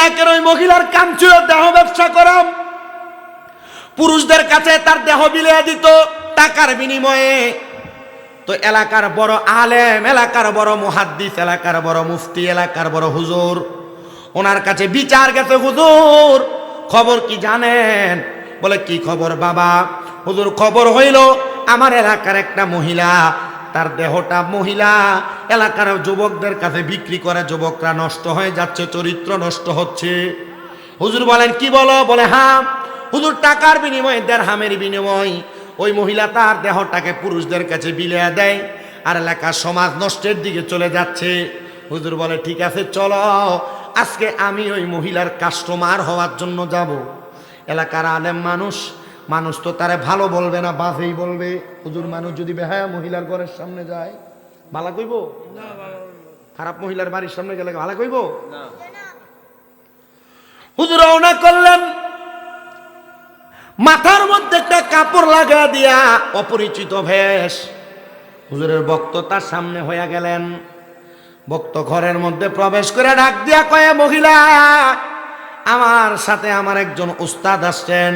ইরাকের ওই মহিলার কাম ছিল দেহ ব্যবসা করা। পুরুষদের কাছে তার দেহ বিলিয়ে দিত টাকার বিনিময়ে। তো এলাকার বড় আলেম, এলাকার বড় মুহাদ্দিস, এলাকার বড় মুফতি, এলাকার বড় হুজুর, ওনার কাছে বিচার গেছে। হুজুর খবর কি জানেন? বলে কি খবর বাবা? হুজুর খবর হইল আমার এলাকার একটা মহিলা, তার দেহটা মহিলা এলাকার যুবকদের কাছে বিক্রি করে, যুবকরা নষ্ট হয়ে যাচ্ছে, চরিত্র নষ্ট হচ্ছে। হুজুর বলেন কি বলো? বলে হ্যাঁ হুজুর, টাকার বিনিময়ে, দেড়হামের বিনিময় ওই মহিলা তার দেহটাকে পুরুষদের কাছে বিলিয়ে দেয়, আর এলাকার সমাজ নষ্টের দিকে চলে যাচ্ছে। হুজুর বলে ঠিক আছে চলো, আজকে আমি ওই মহিলার কাস্টমার হওয়ার জন্য যাব। এলাকার আলেম মানুষ, মানুষ তো তারে ভালো বলবে না, বাজেই বলবে। হুজুর মানুষ যদি বেহায়া মহিলার ঘরের সামনে যায় ভালো কইব? খারাপ মহিলার বাড়ির সামনে গেলে ভালো কইব? হুজুর রওনা করলেন, মাথার মধ্যে একটা কাপড় লাগা দিয়া অপরিচিত ভেষ। হুজুরের বক্ত তার সামনে হইয়া গেলেন। বক্ত ঘরের মধ্যে প্রবেশ করে ডাক দিয়া কয়ে, মহিলা আমার সাথে আমার একজন উস্তাদ আসছেন,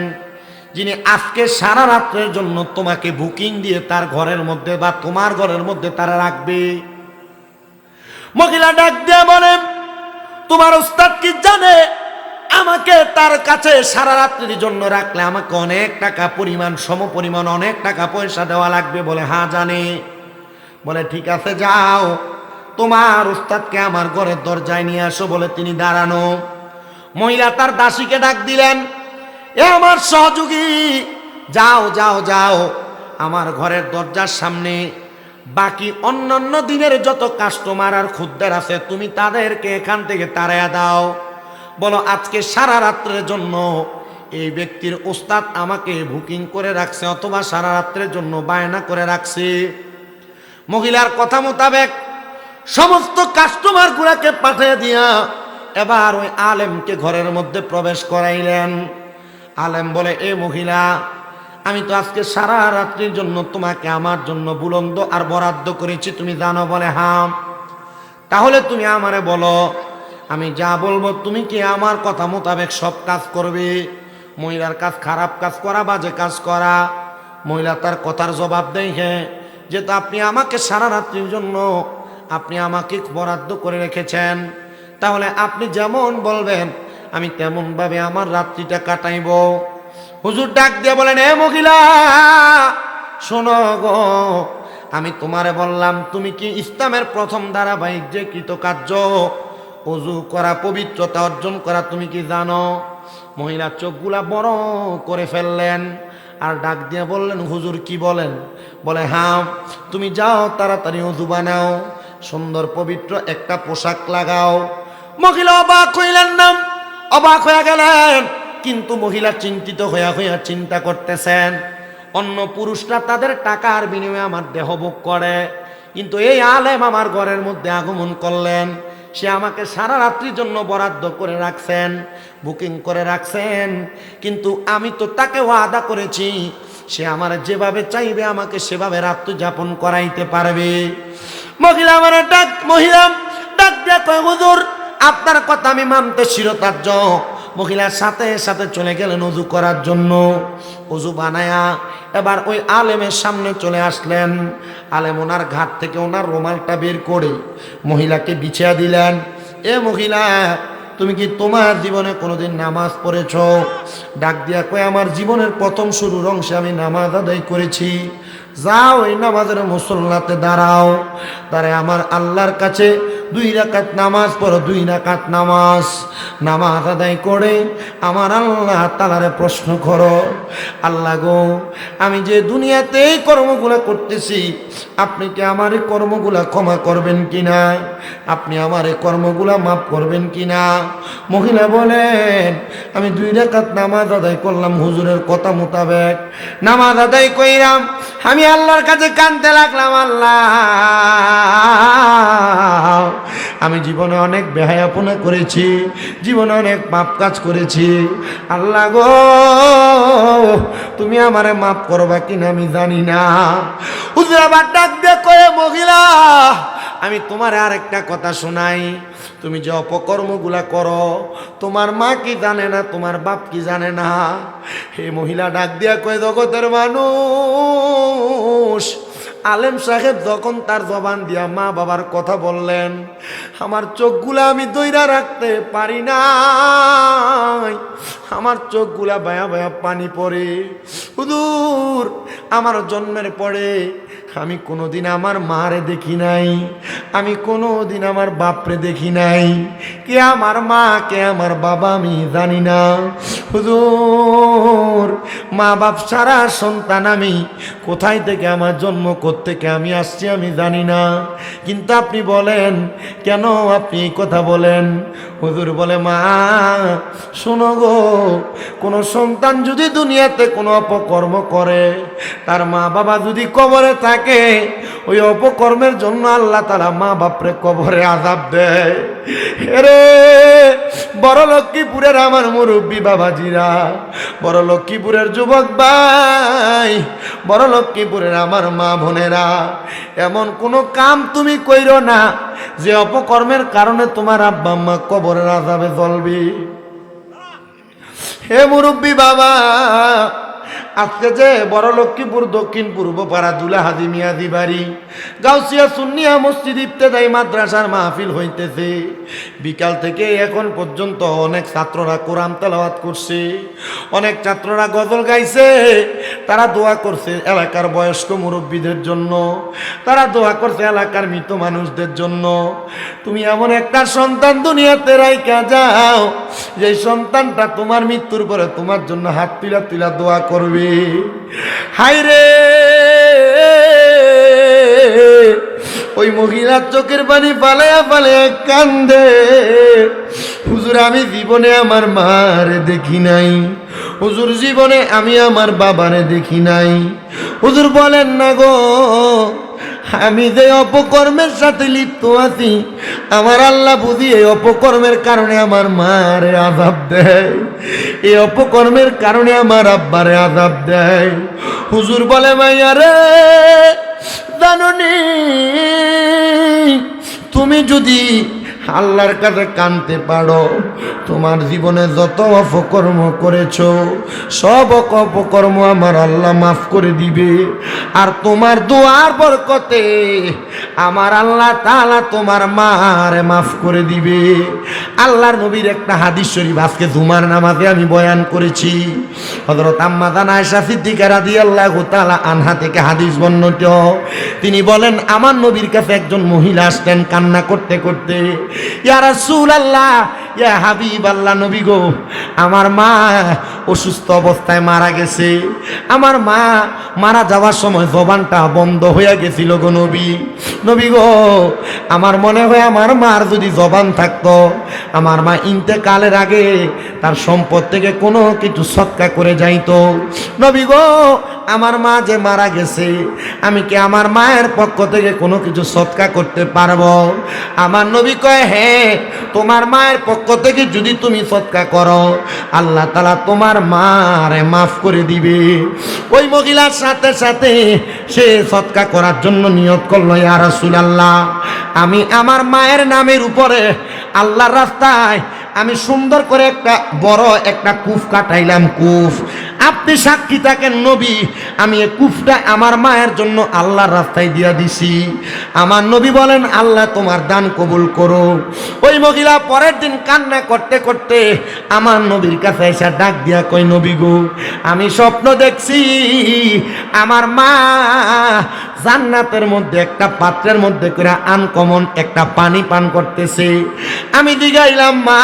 যিনি আজকে সারা রাত্রের জন্য তোমাকে বুকিং দিয়ে তার ঘরের মধ্যে বা তোমার ঘরের মধ্যে তারা রাখবে। মহিলা ডাক দিয়া বলে, তোমার উস্তাদ কি জানে আমাকে তার কাছে সারা রাত্রির জন্য রাখলে আমাকে অনেক টাকা পরিমাণ, সমপরিমাণ অনেক টাকা পয়সা দেওয়া লাগবে? বলে হ্যাঁ জানি। বলে ঠিক আছে যাও, তোমার উস্তাদকে আমার ঘরের দরজায় নিয়ে আসো। বলে তিনি দাঁড়ানো। মহিলা তার দাসীকে ডাক দিলেন, এ আমার সহযোগী, যাও যাও যাও আমার ঘরের দরজার সামনে বাকি অন্যান্য দিনের যত কাস্টমার আর খদ্দের আছে তুমি তাদেরকে এখান থেকে তাড়াইয়া দাও। বলো আজকে সারা রাত্রের জন্য এই ব্যক্তির উস্তাদ আমাকে বুকিং করে রাখছে, অথবা সারা রাত্রের জন্য বায়না করে রাখছে। মহিলার কথা মোতাবেক সমস্ত কাস্টমার গুলাকে পাঠিয়ে দিয়া এবার ওই আলেমকে ঘরের মধ্যে প্রবেশ করাইলেন। আলেম বলে, এ মহিলা, আমি তো আজকে সারা রাত্রির জন্য তোমাকে আমার জন্য বুলন্দ আর বরাদ্দ করেছি, তুমি জানো? বলে হ্যাঁ। তাহলে তুমি আমারে বলো, আমি যা বলবো তুমি কি আমার কথা মোতাবেক সব কাজ করবে? মহিলার কাজ খারাপ কাজ করা, বাজে কাজ করা। মহিলা তার কথার জবাব দেয়, হ্যাঁ যেহেতু আপনি আমাকে সারা রাত্রির জন্য আপনি আমাকে বরাদ্দ করে রেখেছেন, তাহলে আপনি যেমন বলবেন আমি তেমন ভাবে আমার রাত্রিটা কাটাইব। হুজুর ডাক দিয়ে বলেন, এ মহিলা শোনো গো, আমি তোমারে বললাম তুমি কি ইসলামের প্রথম ধারাবাহিক যে কৃতকার্য ওযু করা, পবিত্রতা অর্জন করা, তুমি কি জানো? মহিলা চোখগুলা বড় করে ফেললেন আর ডাক দিয়ে বললেন, হুজুর কি বলেন? বলে হ্যাঁ, তুমি যাও তাড়াতাড়ি ওযু বানাও, সুন্দর পবিত্র একটা পোশাক লাগাও। মহিলা অবাক হইলেন না, অবাক হয়ে গেলেন। কিন্তু মহিলা চিন্তিত হইয়া হইয়া চিন্তা করতেছেন, অন্য পুরুষরা তাদের টাকার বিনিময়ে আমার দেহ ভোগ করে, কিন্তু এই আলেম আমার ঘরের মধ্যে আগমন করলেন, সে আমাকে সারা রাত্রির জন্য বরাদ্দ করে রাখছেন, বুকিং করে রাখছেন, কিন্তু আমি তো তাকে ওয়াদা করেছি সে আমার যেভাবে চাইবে আমাকে সেভাবে রাত্রি যাপন করাইতে পারবে। মহিলা ডাক দিয়া কয়, হুজুর আপনার কথা আমি মানতে শিরোধার্য। মহিলার সাথে সাথে চলে গেলেন ওযু করার জন্য। ওযু বানায়া এবার ওই আলেমের সামনে চলে আসলেন। আলেম ওনার ঘাট থেকে ওনার রুমালটা বের করে মহিলাকে বিছিয়ে দিলেন। এ মহিলা, তুমি কি তোমার জীবনে কোনোদিন নামাজ পড়েছ? ডাক দিয়া কয়, আমার জীবনের প্রথম শুরুর অংশে আমি নামাজ আদায় করেছি। যাও ওই নামাজের মুসল্লাতে দাঁড়াও, দাঁড়ায় আমার আল্লাহর কাছে 2 রাকাত নামাজ পড়ো, 2 রাকাত নামাজ আদায় করে আমার আল্লাহ তাআলারে প্রশ্ন করো, আল্লাহ গো, আমি যে দুনিয়াতে এই কর্মগুলা করতেছি আপনি কি আমার এই কর্মগুলা ক্ষমা করবেন কিনা? আপনি আমার এই কর্মগুলা মাফ করবেন কিনা? মহিলা বলেন, আমি 2 রাকাত নামাজ আদায় করলাম, হুজুরের কথা মোতাবেক নামাজ আদায় কইরাম, আমি আল্লাহর কাছে কাঁদতে লাগলাম, আল্লাহ আমি জীবনে অনেক বেহায়াপনা করেছি, জীবনে অনেক পাপ কাজ করেছি, আল্লাহ গো তুমি আমারে মাফ করবা কিনা আমি জানি না। হুজুর আবার ডাক দিয়ে কয়ে, মহিলা আমি তোমার আরেকটা কথা শোনাই, তুমি যে অপকর্মগুলা করো তোমার মা কি জানে না, তোমার বাপ কি জানে না? হে মহিলা ডাক দিয়া কয়ে, জগতের মানুষ, আলেম সাহেব যখন তার জবান দিয়া মা বাবার কথা বললেন, আমার চোখগুলা আমি দইরা রাখতে পারি না, আমার চোখগুলা বায়া বায়া পানি পড়ে। হুজুর আমার জন্মের পরে আমি কোনোদিন আমার মারে দেখি নাই, আমি কোনোদিন আমার বাপরে দেখি নাই, কে আমার মা কে আমার বাবা আমি জানি না। হুজুর মা বাপ সারা সন্তান আমি, কোথায় থেকে আমার জন্ম থেকে আমি আসছি আমি জানি না, কিন্তু আপনি বলেন কেন আপনি এই কথা বলেন? হুজুর বলে, মা শোনো গো, কোনো সন্তান যদি দুনিয়াতে কোনো অপকর্ম করে, তার মা বাবা যদি কবরে থাকে, ওই অপকর্মের জন্য আল্লাহ তাআলা মা বাপরে কবরে আযাব দেয়। এরে বড় লক্ষ্মীপুরের আমার মুরব্বী বাবাজিরা, বড় লক্ষ্মীপুরের যুবক ভাই, বড় লক্ষ্মীপুরের আমার মা বোনেরা, এমন কোনো কাম তুমি কইরো না যে অপকর্মের কারণে তোমার আব্বা আম্মা কবরের আযাবে জ্বলবে। হে মুরব্বী বাবা, আজকে যে বড় লক্ষ্মীপুর দক্ষিণ পূর্ব পাড়া দুলা হাজি মিয়াজি বাড়ি গাউসিয়া সুন্নিয়া মসজিদ ইবতেদায়ী মাদ্রাসার মাহফিল হইতেছে, বিকাল থেকে এখন পর্যন্ত অনেক ছাত্ররা কোরআন তেলাওয়াত করছে, অনেক ছাত্ররা গজল গাইছে, তারা দোয়া করছে এলাকার বয়স্ক মুরব্বীদের জন্য, তারা দোয়া করছে এলাকার মৃত মানুষদের জন্য। তুমি এমন একটা সন্তান দুনিয়াতে রাইখা যাও, যে সন্তানটা তোমার মৃত্যুর পরে তোমার জন্য হাত তুলা তুলা দোয়া করবে। হায় রে, ওই মহিলার চোখের পানি ফালাইয়া ফালাইয়া কান্দে, হুজুর আমি জীবনে আমার মারে দেখি নাই, হুজুর জীবনে আমি আমার বাবারে দেখি নাই। হুজুর বলেন না গো, আমি যে অপকর্মের সাথে লিপ্ত আছি, আমার আল্লাহ বুঝি এই অপকর্মের কারণে আমার মারে আযাব দেয়, এই অপকর্মের কারণে আমার আব্বারে আযাব দেয়। হুজুর বলে, মাইয়া রে জাননি, তুমি যদি আল্লাহর কাছে কানতে পারো, তোমার জীবনে যত অপকর্ম করেছো সব অপকর্ম আমার আল্লাহ মাফ করে দিবে, আর তোমার দোয়ার বরকতে আমার আল্লাহ তাআলা তোমার মারে মাফ করে দিবে। আল্লাহর নবীর একটা হাদিস শরীফ আজকে জুমার নামাজে আমি বয়ান করেছি, হযরত আম্মা জান আয়েশা সিদ্দিকা রাদিয়াল্লাহু তাআলা আনহা থেকে হাদিস বর্ণিত। তিনি বলেন, আমার নবীর কাছে একজন মহিলা আসলেন কান্না করতে করতে, ইয়া রাসূলুল্লাহ, ইয়া হাবিবাল্লাহ, নবী গো, আমার মা অসুস্থ অবস্থায় মারা গেছে, আমার মা মারা যাওয়ার সময় জবানটা বন্ধ হয়ে গেছিল গো নবী, নবী গো, আমার মনে হয় আমার মার যদি জবান থাকতো, আমার মা ইন্তেকালের আগে তার সম্পদ থেকে কোনো কিছু সদকা করে যাইতো। নবী গো, আমার মা যে মারা গেছে, আমি কি আমার মায়ের পক্ষ থেকে কোনো কিছু সদকা করতে পারবো? আমার নবী কয়, হ্যাঁ, তোমার মায়ের পক্ষ থেকে যদি তুমি সদকা করো, আল্লাহ তাআলা তোমার মারে মাফ করে দিবে। ওই মহিলার সাথে সাথে সে সদকা করার জন্য নিয়ত করলো, ইয়া রাসূলুল্লাহ, আমি আমার মায়ের নামের উপরে আল্লাহর রাস্তায় আমি সুন্দর করে একটা বড় একটা কূপ কাটাইলাম, কূপ, আপনি সাক্ষী থাকেন নবী, আমি এই কূপটা আমার মায়ের জন্য আল্লাহর রাস্তায় দিয়া দিছি। আমার নবী বলেন, আল্লাহ তোমার দান কবুল করো। ওই মহিলা পরের দিন কান্না করতে করতে আমার নবীর কাছে এসে ডাক দিয়া কই, নবী গো, আমি স্বপ্ন দেখছি আমার মা জান্নাতের মধ্যে একটা পাত্রের মধ্যে করে আনকমন একটা পানি পান করতেছে। আমি জিজ্ঞাইলাম, মা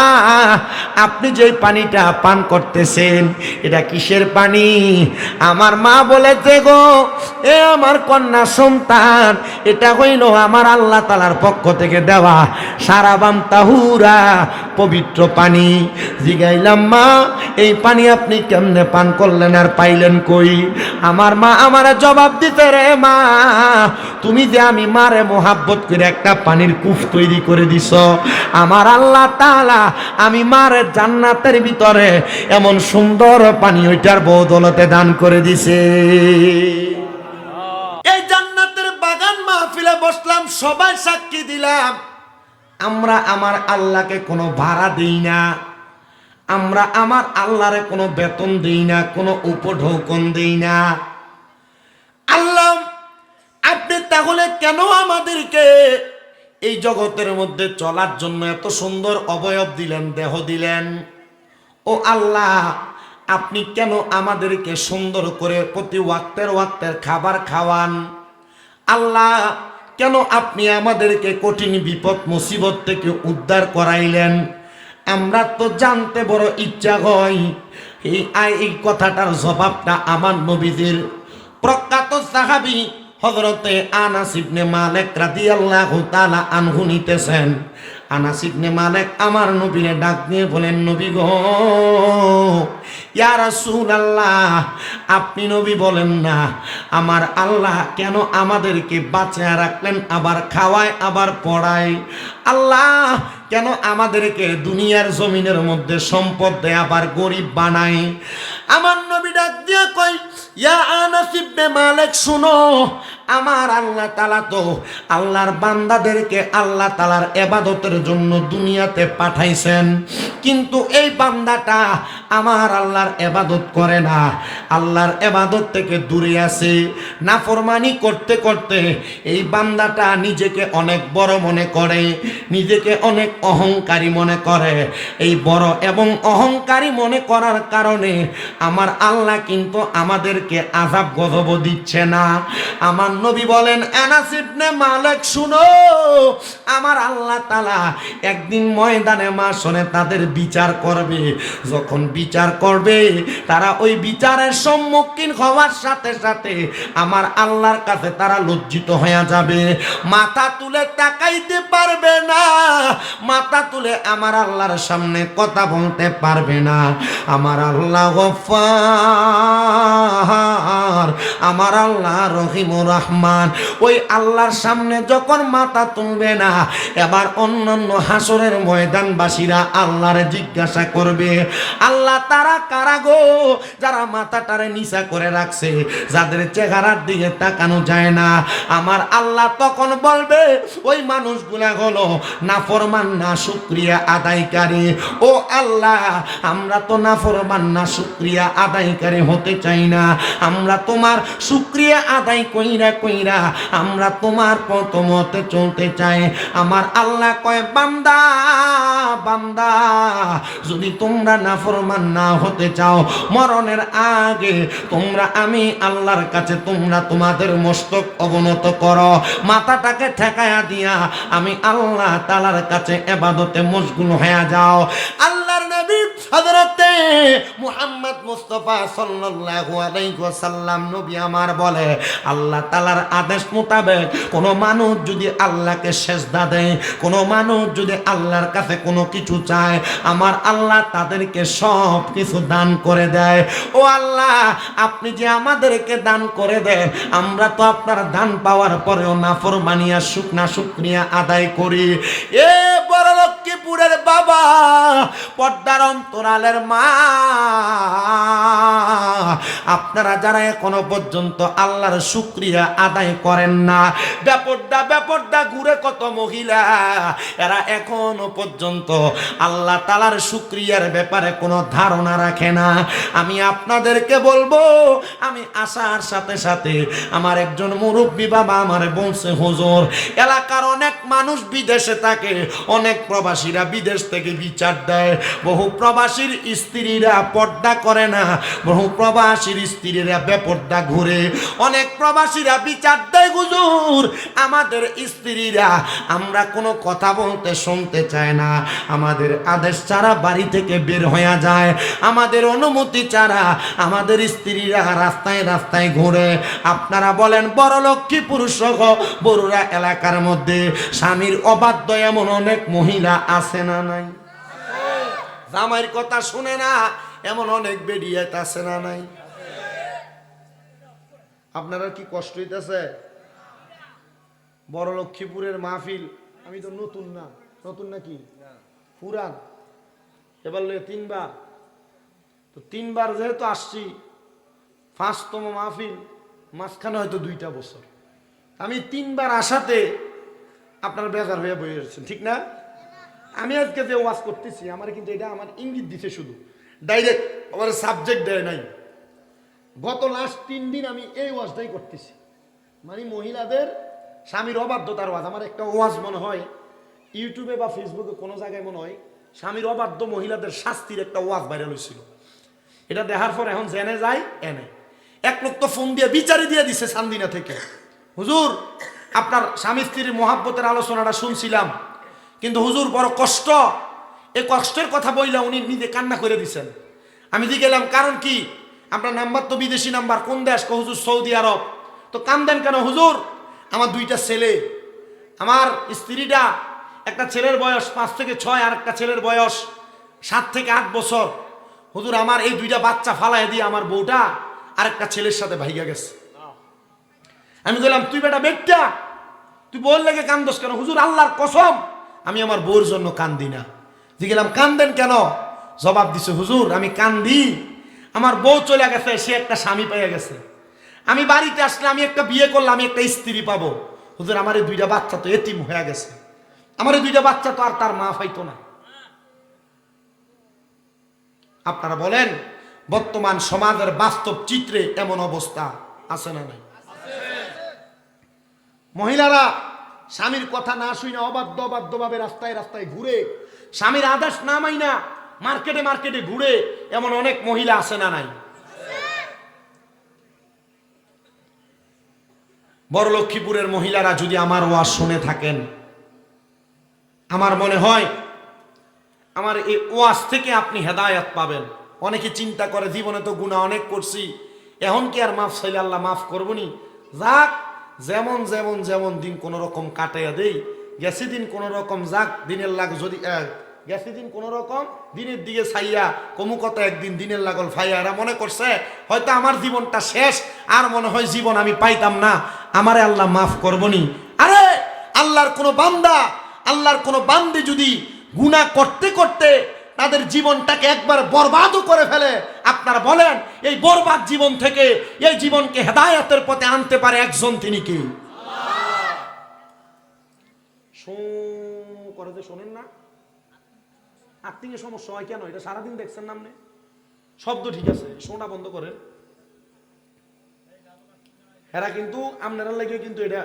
আপনি যে পানিটা পান করতেছেন এটা কিসের পানি? আমার মা বলেছে, গো এ আমার কন্যা সন্তান, এটা হইল আমার আল্লাহ তাআলার পক্ষ থেকে দেওয়া সারাবাম তাহুরা পবিত্র পানি। জিজ্ঞাইলাম, মা এই পানি আপনি কেমনে পান করলেন আর পাইলেন কই? আমার মা আমার জবাব দিতে, রে মা তুমি যে আমি মারে মোহাব্বত করে একটা পানির কূপ তৈরি করে দিছ, আমার আল্লাহ তাআলা আমি মারে জান্নাতের ভিতরে এমন সুন্দর পানি ওইটার বদৌলতে দান করে দিছে। এই জান্নাতের বাগান মাহফিলে বসলাম, সবাই সাক্ষী দিলাম, আমরা আমার আল্লাহকে কোনো ভাড়া দেই না, আমরা আমার আল্লাহরে কোনো বেতন দেই না, কোনো উপঢৌকন দেই না। আল্লাহ আপনি তাহলে কেন আমাদেরকে এই জগতের মধ্যে চলার জন্য এত সুন্দর অবয়ব দিলেন, দেহ দিলেন? ও আল্লাহ, আপনি কেন আমাদেরকে সুন্দর করে প্রতি ওয়াক্তের খাবার খাওয়ান? আল্লাহ, কেন আপনি আমাদেরকে কঠিন বিপদ মুসিবত থেকে উদ্ধার করাইলেন? আমরা তো জানতে বড় ইচ্ছা হয়। এই কথাটার জবাবটা আমার নবীদের প্রখ্যাত সাহাবী হযরতে আনাস ইবনে মালিক রাদিয়াল্লাহু তাআলা আনহু নিতেছেন। আনাস ইবনে মালিক আমার নবীরে ডাক দিয়ে বলেন, নবী গো, ইয়া রাসূলুল্লাহ, আপনি নবী বলেন না আমার আল্লাহ কেন আমাদেরকে বাঁচিয়ে রাখলেন, আবার খাওয়ায় আবার পড়ায়? আল্লাহ কেন আমাদেরকে দুনিয়ার জমিনের মধ্যে সম্পদ দেয় আবার গরিব বানায়? আমার নবী ডাক দিয়ে কই, ইয়া আনাস ইবনে মালিক শুনো, আমার আল্লাহ তাআলা তো আল্লাহর বান্দাদেরকে আল্লাহ তাআলার ইবাদতের জন্য দুনিয়াতে পাঠাইছেন, কিন্তু এই বান্দাটা আমার আল্লাহর ইবাদত করে না, আল্লাহর ইবাদত থেকে দূরে আছে। নাফরমানি করতে করতে এই বান্দাটা নিজেকে অনেক বড় মনে করে, নিজেকে অনেক অহংকারী মনে করে। এই বড় এবং অহংকারী মনে করার কারণে আমার আল্লাহ কিন্তু আমাদেরকে আযাব গজব দিচ্ছে না। আমার নবী বলেন, আনাস ইবনে মালিক শুনো, আমার আল্লাহ তাআলা একদিন ময়দানে মাশরে তাদের বিচার করবে। যখন বিচার করবে, তারা ওই বিচারের সম্মুখীন হওয়ার সাথে সাথে আমার আল্লাহর কাছে তারা লজ্জিত হয়ে যাবে, মাথা তুলে তাকাইতে পারবে না, মাথা তুলে আমার আল্লাহর সামনে কথা বলতে পারবে না। আমার আল্লাহ গফফার, আমার আল্লাহ রহিমুর রহমান, ওই আল্লাহর সামনে যখন মাথা তুলবে না, এবার অন্যান্য হাসরের ময়দানবাসীরা আল্লাহরে জিজ্ঞাসা করবে, আল্লাহ তারা কারা গো যারা মাথাটারে নিচা করে রাখছে, যাদের চেহারার দিকে তাকানো যায় না? আমার আল্লাহ তখন বলবে, ওই মানুষগুলা হলো নাফরমান না শুকরিয়া আদায়কারী। ও আল্লাহ, আমরা তো নাফরমান না শুকরিয়া আদায়কারী হতে চাই না, আমরা তোমার শুকরিয়া আদায় কইরা কইরা আমরা তোমার পথ মতে চলতে চাই। আমার আল্লাহ কয়, বান্দা বান্দা, যদি তোমরা নাফরমান না হতে চাও, মরণের আগে তোমরা আমি আল্লাহর কাছে তোমরা তোমাদের মস্তক অবনত করো, মাথাটাকে ঠেকায়া দিয়া আমি আল্লাহ তাআলার কাছে ইবাদতে মশগুল হয়ে যাও। আল্লাহর নবী হযরতে মুহাম্মদ মুস্তাফা সাল্লাল্লাহু আলাইহি ওয়াসাল্লাম নবী আমার বলে, আল্লাহ তাআলার আদেশ মোতাবেক কোন মানুষ যদি আল্লাহকে সেজদা দেয়, কোন মানুষ যদি আল্লাহর কাছে কোনো কিছু চায়, আমার আল্লাহ তাদেরকে সব কিছু দান করে দেয়। ও আল্লাহ, আপনি যে আমাদেরকে দান করে দেন, আমরা তো আপনার দান পাওয়ার পরেও নাফরমানি আর শুকরিয়া আদায় করি। এ বড় লক্ষ্মীপুরের বাবা, পর্দার অন্তরালের মা, আপনারা যারা এখনো পর্যন্ত আল্লাহর শুকরিয়া আদায় করেন না, বেপরদা ঘুরে কত মহিলা, এরা এখনো পর্যন্ত আল্লাহ তাআলার শুকরিয়ার ব্যাপারে কোনো ধারণা রাখে না। আমি আপনাদেরকে বলবো, আমি আসার সাথে সাথে আমার একজন মুরব্বী বাবা আমারে বলছে, হুজুর, এলাকার অনেক মানুষ বিদেশে থাকে, অনেক প্রবাসীরা বিদেশ থেকে বিচার দেয়, বহু প্রবাসীর স্ত্রীরা পর্দা করে না, বহু প্রবাসীর স্ত্রীরা বেপর্দা ঘুরে, অনেক প্রবাসীরা বিচার দেয়, হুজুর আমাদের স্ত্রীরা আমরা কোনো কথা বলতে শুনতে চায় না, আমাদের আদেশ ছাড়া বাড়ি থেকে বের হয়ে যায়, আমাদের অনুমতি ছাড়া আমাদের স্ত্রীরা রাস্তায় রাস্তায় ঘুরে। আপনারা বলেন, বড় লক্ষ্মীপুর সহ বড়ুরা এলাকার মধ্যে স্বামীর অবাধ্য এমন অনেক মহিলা আছে না নাই? জামাইয়ের কথা শুনে না এমন অনেক বেডিয়াত আছে না নাই? আপনারা কি কষ্ট হইতেছে? বড় লক্ষ্মীপুরের মাহফিল, আমি তো নতুন না, নতুন নাকি পুরান, এবার তিনবার, তো তিনবার যেহেতু আসছি, 5তম মাহফিল, মাঝখানে হয়তো 2টা বছর, আমি তিনবার আসাতে আপনার বেজার হয়ে বয়ে যাচ্ছেন, ঠিক না? আমি আজকে যে ওয়াজ করতেছি আমার কিন্তু এটা আমার ইঙ্গিত দিছে, শুধু ডাইরেক্ট আমার সাবজেক্ট দেয় নাই। গত লাস্ট 3 দিন আমি এই ওয়াজটাই করতেছি, মানে মহিলাদের স্বামীর অবাধ্যতার ওয়াজ। আমার একটা ওয়াজ মনে হয় ইউটিউবে বা ফেসবুকে কোনো জায়গায় মনে হয় স্বামীর অবাধ্য মহিলাদের শাস্তির একটা ওয়াজ ভাইরাল হয়েছিল। এটা দেখার পর এখন জেনে যায় এনে এক লোক তো ফোন দিয়ে বিচারি দিয়ে দিছে চান্দিনা থেকে, হুজুর আপনার স্বামী স্ত্রীর মহাব্বতের আলোচনাটা শুনছিলাম, কিন্তু হুজুর বড় কষ্ট, এই কষ্টের কথা বইলা উনি নিজে কান্না করে দিছেন। আমি দিয়ে গেলাম কারণ কি, আপনার নাম্বার তো বিদেশি নাম্বার, কোন দেশ? হুজুর সৌদি আরব। তো কান্দেন কেন হুজুর? আমার 2টা ছেলে, আমার স্ত্রীটা, একটা ছেলের বয়স 5 থেকে 6, আর একটা ছেলের বয়স 7 থেকে 8 বছর। হুজুর আমার এই 2টা বাচ্চা ফালাই দিয়ে আমার বউটা আরেকটা ছেলের সাথে ভাইগা গেছে। আমি বললাম তুই বেটা বেটটা, তুই বল লেগে কান্দোস কেন? হুজুর আল্লাহর কসম আমি আমার বউর জন্য কান্দি না। দিয়ে গেলাম কান্দেন কেন? জবাব দিছে হুজুর আমি কান্দি, আমার বউ চলে গেছে, সে একটা স্বামী পেয়ে গেছে, আমি বাড়িতে আসলে আমি একটা বিয়ে করলে আমি একটা স্ত্রী পাবো। হুজুর আমার এই 2টা বাচ্চা তো এতিম হয়ে গেছে, আমার এই 2টা বাচ্চা তো আর তার মা পাইতো না। আপনারা বলেন বর্তমান সমাজের বাস্তব চিত্রে এমন অবস্থা আছে না নাই? মহিলারা স্বামীর কথা না শুই না অবাধ্যভাবে রাস্তায় রাস্তায় ঘুরে, স্বামীর আদেশ না মাইনা মার্কেটে মার্কেটে ঘুরে, এমন অনেক মহিলা আছে না নাই? বড় লক্ষ্মীপুরের মহিলারা যদি আমার ওয়াজ শুনে থাকেন, আমার মনে হয় আমার এই ওয়াজ থেকে আপনি হেদায়েত পাবেন। অনেকে চিন্তা করে জীবনে তো গুনাহ অনেক করছি, এখন কি আর মাফ চাইলে আল্লাহ মাফ করবনি? যাক যেমন যেমন যেমন দিন কোন রকম কাটাইয়া দেই, গেছে দিন কোন রকম, যাক দিনের লাগ যদি গেছে দিন কোন রকম, দিনের দিকে ছাইয়া কমু কত একদিন দিনের লাগল ফাইয়া। এরা মনে করছে হয়তো আমার জীবনটা শেষ, আর মনে হয় জীবন আমি পাইতাম না, আমারে আল্লাহ মাফ করবনি। আরে আল্লাহর কোন বান্দা, আল্লাহর কোন বান্দি যদি গুনাহ করতে করতে তাদের জীবনটাকে একবার বরবাদও করে ফেলে, আপনারা বলেন এই বরবাদ জীবন থেকে এই জীবনকে হেদায়েতের পথে আনতে পারে একজন, তিনি কি? করে যে শোনেন না, আর্থিং সমস্যা হয় কেন? এটা সারাদিন দেখছেন না আপনি, শব্দ ঠিক আছে, শোনা বন্ধ করেন। এরা কিন্তু আপনারা লাগে কিন্তু এটা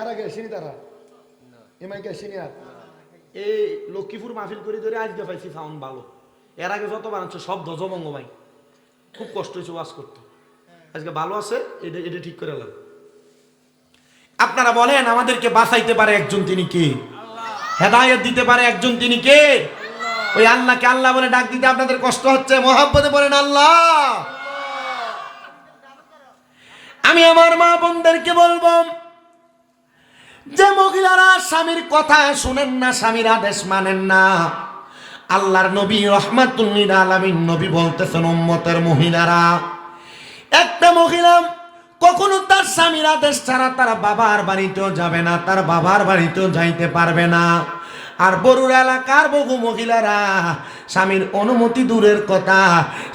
আর আগে আসেনি, তারা এমআইকে আসেনি। আর এই লক্ষ্মীপুর মাহফিল করে ধরে আজকে পাইছি সাউন্ড ভালো, এর আগে যত বানাচ্ছে সব ধ্বজভঙ্গমাই, খুব কষ্ট হয়েছে ওয়াজ করতে, আজকে ভালো আছে, এটা এটা ঠিক করে এলাম। আপনারা বলেন আমাদেরকে বাঁচাইতে পারে একজন, তিনি কে? হেদায়েত দিতে পারে একজন, তিনি কে? ওই আল্লাহকে আল্লাহ বলে ডাক দিতে আপনাদের কষ্ট হচ্ছে, মহাব্বতে বলেন আল্লাহ। আমি আমার মা বোনদেরকে বলবো, যে মহিলারা স্বামীর কথা শুনেন না, স্বামীর আদেশ মানেন না, আল্লাহর নবী রাহমাতুল লিল আলামিন নবী বলতেছেন উম্মতের মহিলারা, একটা মহিলা কখনো তার স্বামীর আদেশ ছাড়া তার বাবার বাড়িতেও যাবে না, তার বাবার বাড়িতেও যাইতে পারবে না। আর বরুড়া এলাকার বহু মহিলারা স্বামীর অনুমতি দূরের কথা,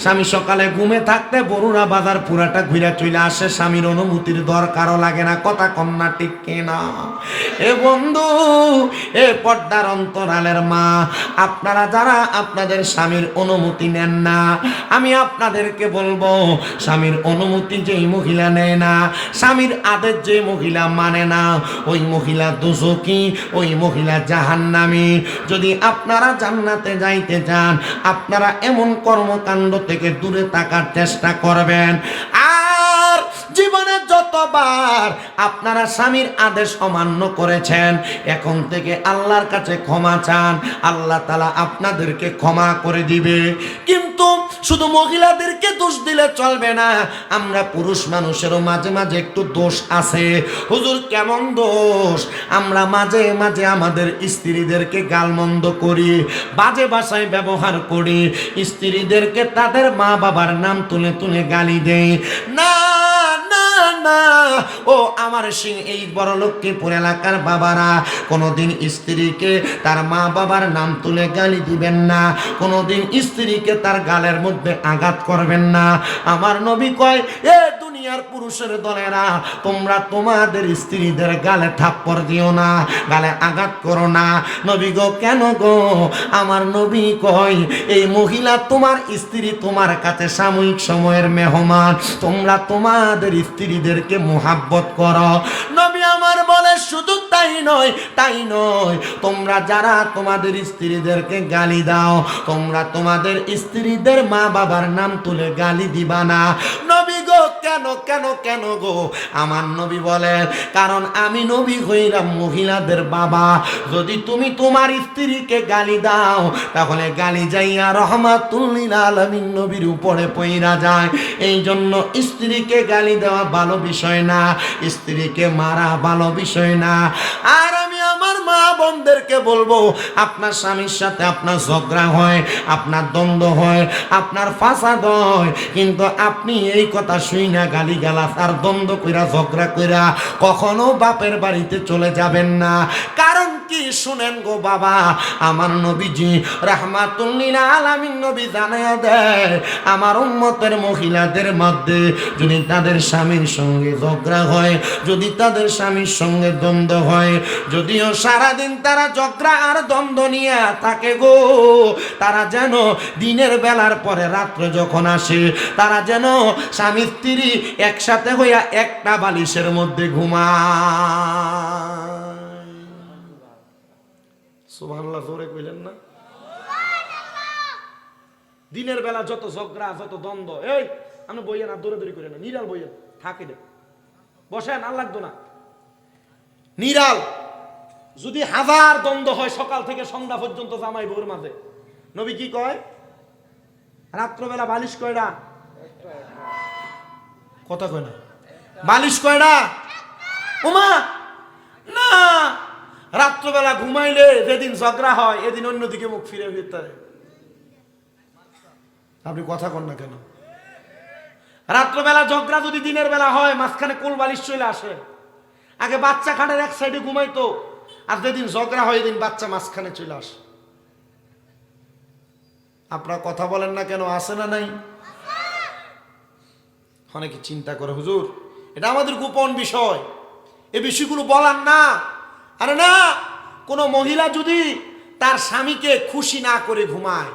স্বামী সকালে ঘুমে থাকতে বরুড়া বাজার পুরাটা ঘুরে চলে আসে, স্বামীর অনুমতির দরকারও লাগে না। কথা কন্যা ঠিক কিনা? এ বন্ধু, এ পর্দার অন্তরালের মা, আপনারা যারা আপনাদের স্বামীর অনুমতি নেন না, আমি আপনাদেরকে বলবো, স্বামীর অনুমতি যেই মহিলা নেয় না, স্বামীর আদেশ যে মহিলা মানে না, ওই মহিলা দোজখী, ওই মহিলা জাহান্নামী। যদি আপনারা জান্নাতে যাইতে চান, আপনারা এমন কর্মকাণ্ড থেকে দূরে থাকার চেষ্টা করবেন। আর জীবনে যতবার আপনারা স্বামীর আদেশ অমান্য করেছেন, এখন থেকে আল্লাহর কাছে ক্ষমা চান, আল্লাহ তাআলা আপনাদেরকে ক্ষমা করে দিবে। কিন্তু শুধু মহিলাদেরকে দোষ দিলে চলবে না, আমরা পুরুষ মানুষেরও মাঝে মাঝে একটু দোষ আছে। হুজুর কেমন দোষ? আমরা মাঝে মাঝে আমাদের স্ত্রীদেরকে গালমন্দ করি, বাজে ভাষায় ব্যবহার করি, স্ত্রীদেরকে তাদের মা বাবার নাম তুলে তুলে গালি দেই। না না না, ও আমার এই বড় লক্ষ্মীপুর এলাকার বাবারা, কোনোদিন স্ত্রীকে তার মা বাবার নাম তুলে গালি দিবেন না, কোনোদিন স্ত্রীকে তার গালের মধ্যে আঘাত করবেন না। আমার নবী কয়, এ দুনিয়ার পুরুষের দলেরা, তোমরা তোমাদের স্ত্রীদের গালে থাপ্পড় দিও না, গালে আঘাত করো না। নবী গো, কেন গো? আমার নবী কয়, এই মহিলা তোমার স্ত্রী তোমার কাছে সাময়িক সময়ের মেহমান, তোমরা তোমাদের স্ত্রীদেরকে মোহাব্বত করো। নবী আমার বলে, শুধু তাই নয়, তাই নয়, তোমরা যারা তোমাদের স্ত্রীদেরকে গালি দাও, তোমরা তোমাদের স্ত্রীদের মা বাবার নাম তুলে গালি দিবা না। নবী গো, কেন কেন কেন গো? আমার নবী বলেন, কারণ আমি নবী হইলাম মহিলাদের বাবা। যদি তুমি তোমার স্ত্রীকে গালি দাও, তাহলে গালি যাইয়া রহমাতুল লিল আলামিন নবীর উপরে পইরা যায়। এই জন্য স্ত্রীকে গালি দেওয়া ভালো বিষয় না, স্ত্রীকে মারা ভালো বিষয় না। আর আমি আমার মা বোনদেরকে বলবো, আপনার স্বামীর সাথে আপনার ঝগড়া হয়, আপনার দ্বন্দ্ব হয়, আপনার ফাসাদ হয়, কিন্তু আপনি এই কথা শুই না গালি গালাস আর দ্বন্দ্ব কইরা ঝগড়া কইরা কখনো বাপের বাড়িতে চলে যাবেন না। কারণ কি শুনেন গো বাবা, আমার নবীজি রাহমাতুল লিল আলামিন নবী জানায়া দেয়, আমার উম্মতের মহিলাদের মধ্যে যদি তাদের স্বামীর সঙ্গে ঝগড়া হয়, যদি তাদের স্বামীর সঙ্গে দ্বন্দ্ব হয়, যদিও সারাদিন তারা ঝগড়া আর দ্বন্দ্ব নিয়ে থাকে গো, তারা যেন দিনের বেলার পরে রাত্রে যখন আসে, তারা যেন স্বামী স্ত্রী একসাথে হইয়া একটা বালিশের মধ্যে ঘুমায়। সুবহানাল্লাহ, জোরে কইলেন না? দিনের বেলা যত ঝগড়া যত দ্বন্দ্ব, এই আমি বইয়েন আর দৌড়াদৌড়ি করে না, নিরাল বইয়েন থাকে দে, বসেন, আর লাগতো না, নিরাল। যদি হাজার দ্বন্দ্ব হয় সকাল থেকে সন্ধ্যা পর্যন্ত জামাই বউর মাঝে, নবী কি কয়? রাত্রবেলা বালিশ কয়টা? কথা কয় না, বালিশ কয়টা? ওমা না, রাত্রবেলা ঘুমাইলে যেদিন ঝগড়া হয় এদিন অন্যদিকে মুখ ফিরে ফিরতে। আপনি কথা কন না কেন? রাত্রবেলা ঝগড়া যদি দিনের বেলা হয়, মাঝখানে কোল বালিশ চলে আসে। আগে বাচ্চা খাটের এক সাইডে ঘুমাইতো, আর যেদিন ঝগড়া হয় এদিন বাচ্চা মাঝখানে চলে আসে। আপনারা কথা বলেন না কেন? আসে না নাই? অনেকে চিন্তা করে, হুজুর এটা আমাদের গোপন বিষয়, এই বিষয়গুলো বলার না। আরে না, কোন মহিলা যদি তার স্বামীকে খুশি না করে ঘুমায়,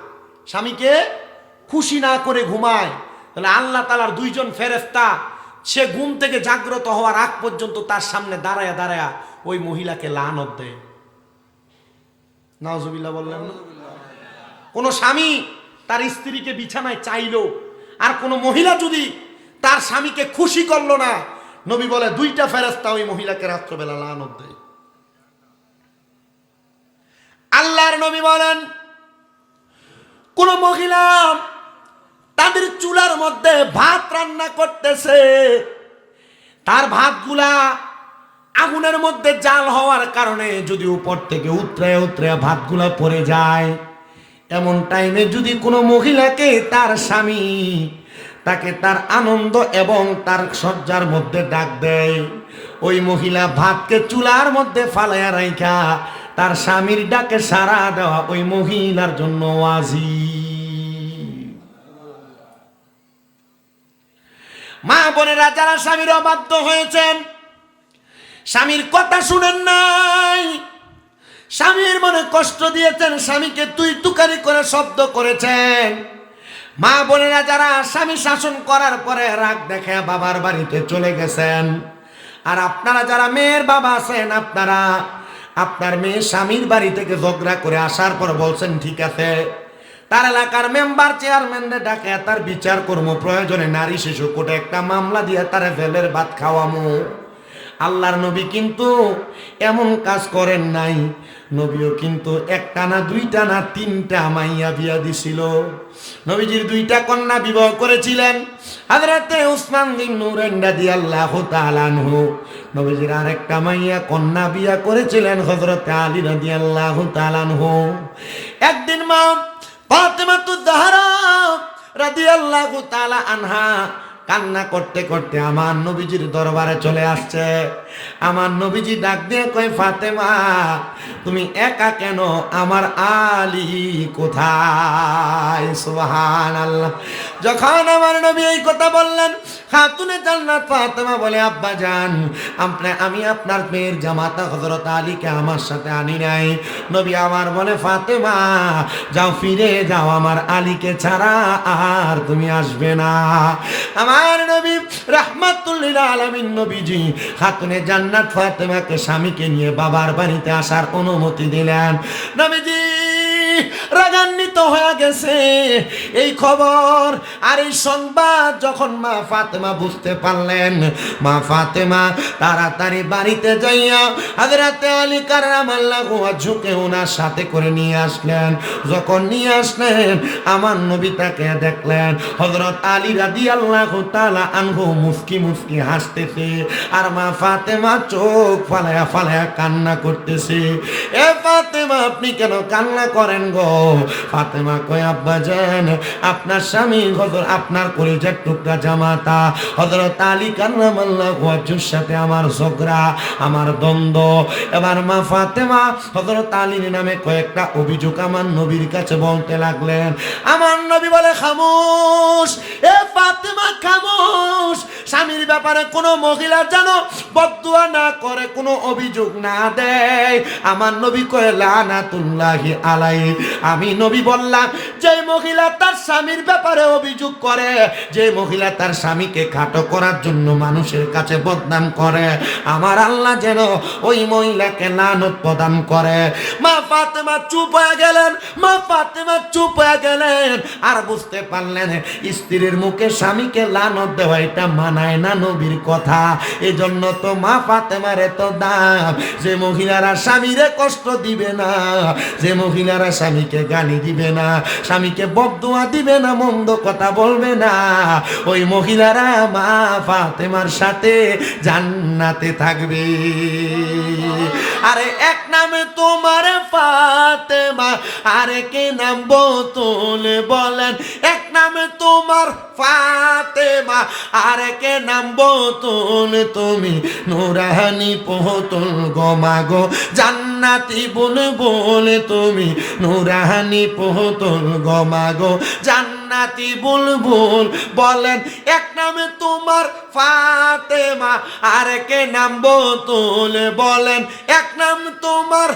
স্বামীকে খুশি না করে ঘুমায়, তাহলে আল্লাহ তাআলার দুইজন ফেরেশতা সে ঘুম থেকে জাগ্রত হওয়ার আগ পর্যন্ত তার সামনে দাঁড়ায়া দাঁড়ায়া ওই মহিলাকে লানত দেয়। নাউজুবিল্লাহ বললেন না? কোন স্বামী তার স্ত্রীকে বিছানায় চাইলো, আর কোন মহিলা যদি তার স্বামীকে খুশি করলো না, নবী বলে দুইটা ফেরেশতা ওই মহিলাকে রাত্রবেলা লানত দেয়। আল্লাহর নবী বলেন, কোন মহিলা তাদের চুলার মধ্যে ভাত রান্না করতেছে, তার ভাতগুলা আগুনের মধ্যে জাল হওয়ার কারণে যদি উপর থেকে উতরে উতরে ভাতগুলা পড়ে যায়, এমন টাইমে যদি কোনো মহিলাকে তার স্বামী তাকে তার আনন্দ এবং তার সজ্জার মধ্যে ডাক দেয়, ওই মহিলা ভাতকে চুলার মধ্যে ফালাইয়া রাইখা তার স্বামীর ডাকে সাড়া দেওয়া ওই মহিলার জন্য ওয়াজিব। মা বোনেরা যারা স্বামীর অবাধ্য হয়েছেন, স্বামীর কথা শুনেন নাই, স্বামীর মনে কষ্ট দিয়েছেন, স্বামীকে তুই তুকারি করে শব্দ করেছেন, মা বোনেরা যারা স্বামী শাসন করার পরে রাগ দেখে বাবার বাড়িতে চলে গেছেন, আর আপনারা যারা মেয়ের বাবা আছেন, আপনারা আপনার মেয়ে স্বামীর বাড়ি থেকে ঝগড়া করে আসার পর বলছেন ঠিক আছে, তার এলাকার মেম্বার চেয়ারম্যানদের ডাকে তার বিচার করবো, প্রয়োজনে নারী শিশু কোর্টে একটা মামলা দিয়ে তার জেলের ভাত খাওয়ামো। আল্লাহর নবী কিন্তু এমন কাজ করেন নাই। নবীও কিন্তু একটা না দুইটা না তিনটা মাইয়া বিয়া দিছিল। নবীজির দুইটা কন্যা বিবাহ করেছিলেন। হযরতে উসমান বিন নুরাইন রাদিয়াল্লাহু তাআলা আনহু। নবীজির আরেকটা মাইয়া কন্যা বিয়া করেছিলেন হযরতে আলী রাদিয়াল্লাহু তাআলা আনহু। একদিন মা ফাতেমাতুজ জাহরা রাদিয়াল্লাহু তাআলা আনহা কান্না করতে করতে আমার নবীজির দরবারে চলে আসছে। আমার নবীজি ডাক দিয়ে কয়, ফাতেমা তুমি একা কেন? আমার আলী কোথায়? সুবহানাল্লাহ। যখন আমার নবী এই কথা বললেন, খাতুনে জান্নাত ফাতেমা বলে, আব্বা জান, আমি আপনার মেয়ের জামাতা হযরত আলীকে আমার সাথে আনি নাই। নবী আমার বলে, ফাতেমা যাও, ফিরে যাও, আমার আলীকে ছাড়া আর তুমি আসবে না। আমার নবী রাহমাতুল লিল আলামিন নবীজি খাতুনে জান্নাত ফাতেমাকে স্বামীকে নিয়ে বাবার বাড়িতে আসার অনুমতি দিলেন। নবীজি রাগান্বিত হয়ে গেছে এই খবর আর এই সংবাদ যখন মা ফাতেমা বুঝতে পারলেন, মা ফাতেমা তাড়াতাড়ি বাড়িতে যাইয়া হযরত আলী কাররামাল্লাহু ওয়াজহুকে ওনার সাথে করে নিয়ে আসলেন। যখন নিয়ে আসলেন, আমার নবী তাকে দেখলেন হযরত আলী রাদিয়াল্লাহু তাআলা আনহু মুস্কি মুস্কি হাসতেছে, আর মা ফাতেমা চোখ ফালায়া ফালায়া কান্না করতেছে। এ ফাতেমা, আপনি কেন কান্না করেন গো? ফাতেমা কয়, আব্বা জান, আপনার স্বামী আপনার কলিজার টুকরা জামাতা হযরত আলী কাররামাল্লাহু ওয়াজহুর সাথে আমার ঝগড়া, আমার দ্বন্দ্ব। এবার মা ফাতেমা হযরত আলীর নামে কয়েকটা অভিযোগ আমার নবীর কাছে বলতে লাগলেন। আমার নবী বলে, খামোশ, এ ফাতেমা খামোশ। স্বামীর ব্যাপারে কোনো মহিলা যেন বদদুয়া না করে, কোনো অভিযোগ না দেয়। আমার নবী কয়, লানাতুল্লাহি আলাইহি। আমি নবী বললাম, যে মহিলা তার স্বামীর ব্যাপারে অভিযোগ করে, যে মহিলা তার স্বামীকে খাটো করার জন্য মানুষের কাছে বদনাম করে, আমার আল্লাহ যেন ওই মহিলাকে লানত প্রদান করে। মা ফাতেমা চুপ হয়ে গেলেন, মা ফাতেমা চুপ হয়ে গেলেন, আর বুঝতে পারলেন স্ত্রীর মুখে স্বামীকে লানত দেওয়া এটা মানায় না নবীর কথা। এজন্য তো মা ফাতেমার এত দাম, যে মহিলারা স্বামীরে কষ্ট দিবে না, যে মহিলারা স্বামীকে গালি দিবে না, স্বামীকে বদদুয়া দিবে না, মন্দ কথা বলবে না, ওই মহিলারা মা ফাতেমার সাথে জান্নাতে থাকবে। আরে এক নামে তোমার ফাতেমা, আরে কে নাম বোতল বলেন? এক নামে তোমার ফাতেমা, আরে কে নাম বোতল? তুমি নুরানি পোহতল গমাগো জান্নাতি বলে বলে, তুমি নুরানি পোহতল গমাগো জান্নাতি বুলবুল বলেন। এক নামে তোমার ফাতেমা, আর কে নাম বোতল বলেন? এক নাম তোমার,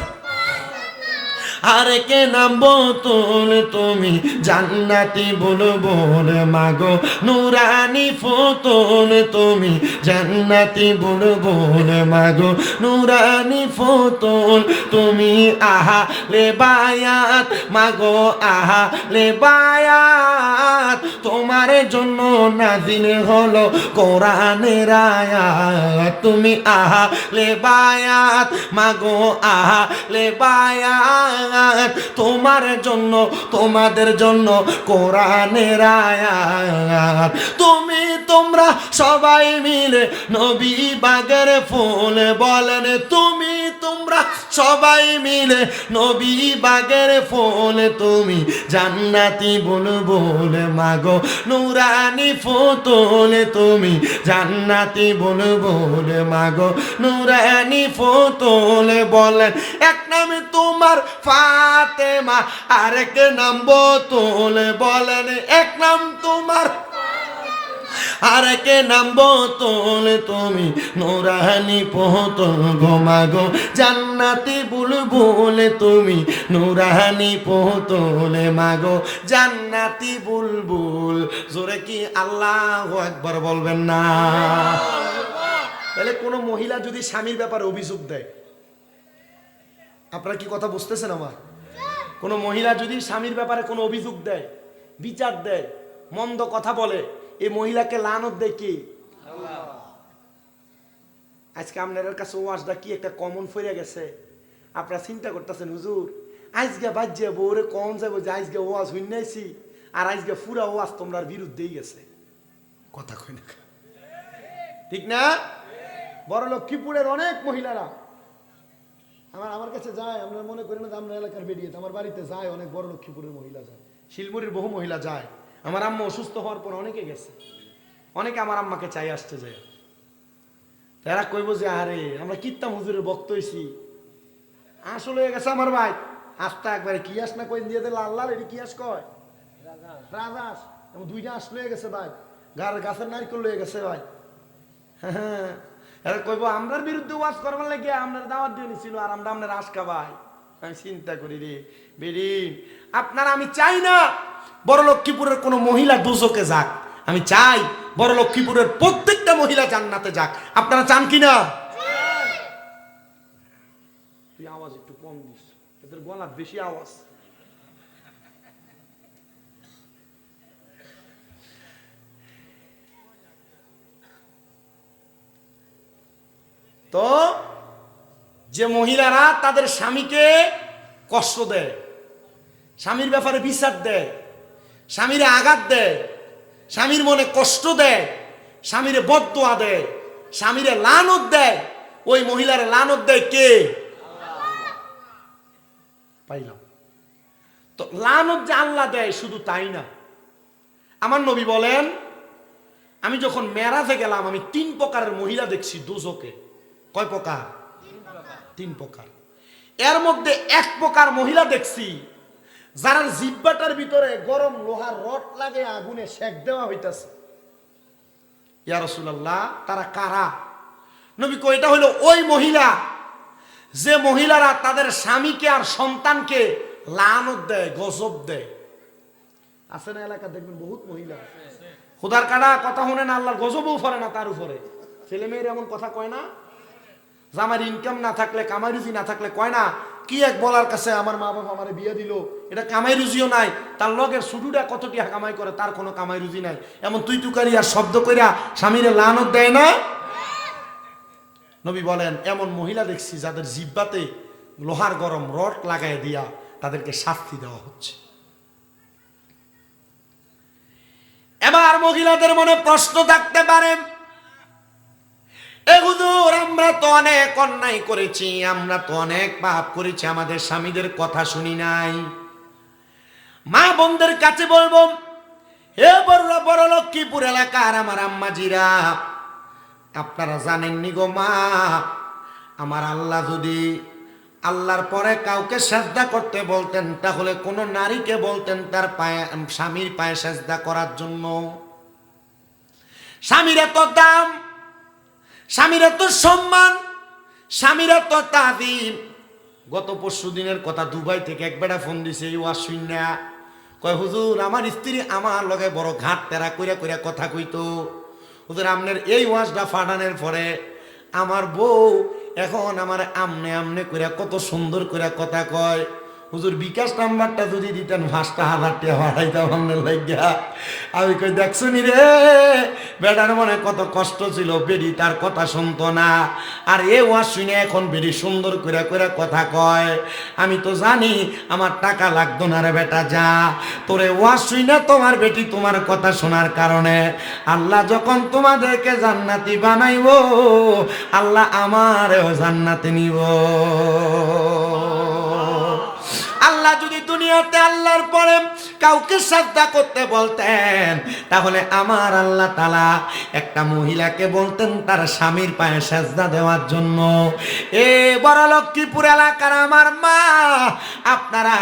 আর কে নাম বোতল? তুমি জান্নাতি বুলবুল মাগো নুরানি ফোতল, তুমি জান্নাতি বুলবুল মাগো নুরানি ফোতল। তুমি আহা লে বায়াত মাগো, আহা লে বায়াত, তোমার জন্য নাজিল হলো কোরআনের আয়াত। তুমি আহা লে বায়াত মাগো, আহা লে বায়াত, তোমার জন্য তোমাদের জন্য কোরআনের আয়াত। তুমি তোমরা সবাই মিলে নবী বাগের ফুল বলেন, তুমি তোমরা সবাই মিলে নবী বাগের ফুল, তুমি জান্নাতি বুলবুল মাগো নুরানি ফুতুল, তুমি জান্নাতি বুলবুল মাগো নুরানি ফুতুল বলেন। এক নামে তোমার ফাতেমা, আরেক নাম বোতল বলেন। এক নাম তোমার, আরেক নাম বোতল, তুমি নুরানি পোহতল গোমাগো জান্নাতি বুলবুল, তুমি নুরানি পোহতল মাগো জান্নাতি বুলবুল। জোরে কি আল্লাহু আকবার বলবেন না? তাহলে কোনো মহিলা যদি স্বামীর ব্যাপারে অভিযোগ দেয়, আপনারা কি কথা বুঝতেছেন আমার? কোনো মহিলা যদি স্বামীর ব্যাপারে কোনো অভিযোগ দেয়, বিচার দেয়, মন্দ কথা বলে, এই মহিলাকে লানত দেয় কি? আজকে আপনাদের কাছে ওয়াজটা কি একটা কমন ফিরে গেছে। আপনারা চিন্তা করতেছেন, হুজুর আজকে বাজ্যে বউরে কম যাবো যে আজকে ওয়াজ হইনাইছি, আর আজকে পুরা ওয়াজ তোমরার বিরুদ্ধেই গেছে। কথা কই না, ঠিক না? বড় লক্ষ্মীপুরের অনেক মহিলারা আমার কাছে যায়, আপনারা মনে করেন না আমরা এলাকার বেরিয়ে, আমার বাড়িতে যায় অনেক বড় লক্ষ্মীপুরের মহিলা যায়, শিলমুড়ির বহু মহিলা যায়। আমার আম্মা অসুস্থ হওয়ার পর অনেকে গেছে। অনেকে আমার আম্মাকে চাই আসতে যায়, তারা কইব যে আরে আমরা কিত্তাম হুজুরের বক্ত হইছি, আসলে হয়ে গেছে আমার ভাই। আসতে একবারে কি আস না কই দিয়ে দিল আল্লাহ, এটি কি আস কয় রাজাস, এবং দুইটা আসলে হয়ে গেছে ভাই, গাছের নারকেল লয়ে গেছে ভাই। হ্যাঁ, এরা কইব আমরার বিরুদ্ধে ওয়াজ করবার লাগে আমরা দাওয়াত দিয়ে নিছিল, আর আমরা আপনার আশকা ভাই। আমি চিন্তা করি রে বেরিন, আপনারা, আমি চাই না বড় লক্ষ্মীপুরের কোনো মহিলা দুজকে যাক, আমি চাই বড় লক্ষ্মীপুরের প্রত্যেকটা মহিলা জান্নাতে যাক। আপনারা চান কি না? তুই আওয়াজ একটু কম দিস, এদের গলা বেশি আওয়াজ। তো যে মহিলারা তাদের স্বামীকে কষ্ট দেয়, স্বামীর ব্যাপারে বিচার দেয়, স্বামীরে আঘাত দেয়, স্বামীর মনে কষ্ট দেয়, স্বামীরে বদদোয়া দেয়, স্বামীরে লানত দেয়, ওই মহিলারে লানত দেয় কে? পাইলাম তো, লানত যে আল্লাহ দেয় শুধু তাই না, আমার নবী বলেন আমি যখন মেরাজে গেলাম আমি 3 প্রকারের মহিলা দেখছি দুজকে। কয় প্রকার? 3 প্রকার। এর মধ্যে 1 প্রকার মহিলা দেখছি যারা জিব্বাটার ভিতরে গরম লোহার রড লাগে আগুনে সেক দেওয়া হইতাছে। ইয়া রাসূলুল্লাহ, তারা কারা? নবী কয় এটা হলো ওই মহিলা যে মহিলারা তাদের স্বামীকে আর সন্তানকে লানত দেয়, গজব দেয়। আছে না এলাকা দেখবেন বহুত মহিলা খোদার কাটা কথা শুনে না, আল্লাহর গজবও ফরে না তার উপরে। ছেলে মেয়ের এমন কথা কয় না, যে আমার ইনকাম না থাকলে, কামাই রুজি না থাকলে, কয় না কি এক বলার কাছে আমার মা বাবা আমার বিয়ে দিল, এটা কামাই রুজিও নাই, তার লগের শুধুটা কত টাকা কামাই করে, তার কোনো কামাই রুজি নাই, এমন তুই তুকারি আর শব্দ কইরা স্বামীরে লানত দেয় না। নবী বলেন এমন মহিলা দেখছি যাদের জিব্বাতে লোহার গরম রড লাগাই দিয়া তাদেরকে শাস্তি দেওয়া হচ্ছে। এবার মহিলাদের মনে প্রশ্ন থাকতে পারে, এ হুজুর আমরা তো অনেক অন্যায় করেছি, আমরা তো অনেক পাপ করেছি, আমাদের স্বামীদের কথা শুনি নাই। মা বোনদের কাছে বলবো, হে বড় লক্ষ্মীপুর এলাকার আমার আম্মাজিরা, আপনারা জানেননি গো মা, আমার আল্লাহ যদি আল্লাহর পরে কাউকে সেজদা করতে বলতেন তাহলে কোন নারীকে বলতেন তার পায়ে, স্বামীর পায়ে সেজদা করার জন্য। স্বামীর এত দাম, স্বামীর এত সম্মান, স্বামীর এত তাজিম। গত পরশু দিনের কথা, দুবাই থেকে এক বেটা ফোন দিছে, এই ওয়াজ শুইনা কয় হুজুর আমার স্ত্রী আমার লগে বড় ঘাট তেরা কইরা কইরা কথা কইতো, হুজুর আমনের এই ওয়াজটা ফাটানোর পরে আমার বউ এখন আমার আমনে আমনে কইরা কত সুন্দর কইরা কথা কয়। হুজুর বিকাশ নাম্বারটা যদি দিতেন 5,000 টাকা হারাইতাম আমনের লাগিয়া। আমি কই দেখছো নি রে, বেটার মনে কত কষ্ট ছিল, বেডি তার কথা শুনতো না, আর এ ওয়াজ শুনে এখন বেডি সুন্দর করে করে কথা কয়। আমি তো জানি আমার টাকা লাগতো না রে বেটা, যা তোরে ওয়াজ শুনে তোমার বেটি তোমার কথা শোনার কারণে আল্লাহ যখন তোমাদেরকে জান্নাতি বানাইবো, আল্লাহ আমারেও জান্নাতে নিব। আল্লাহ যদি দুনিয়াতে আল্লাহর পরে কাউকে সাজদা করতে বলতেন তাহলে আমার আল্লাহ তাআলা একটা মহিলাকে বলতেন তার স্বামীর পায়ে সাজদা দেওয়ার জন্য। এ বড় লক্ষ্মীপুর এলাকার আমার মা, আপনারা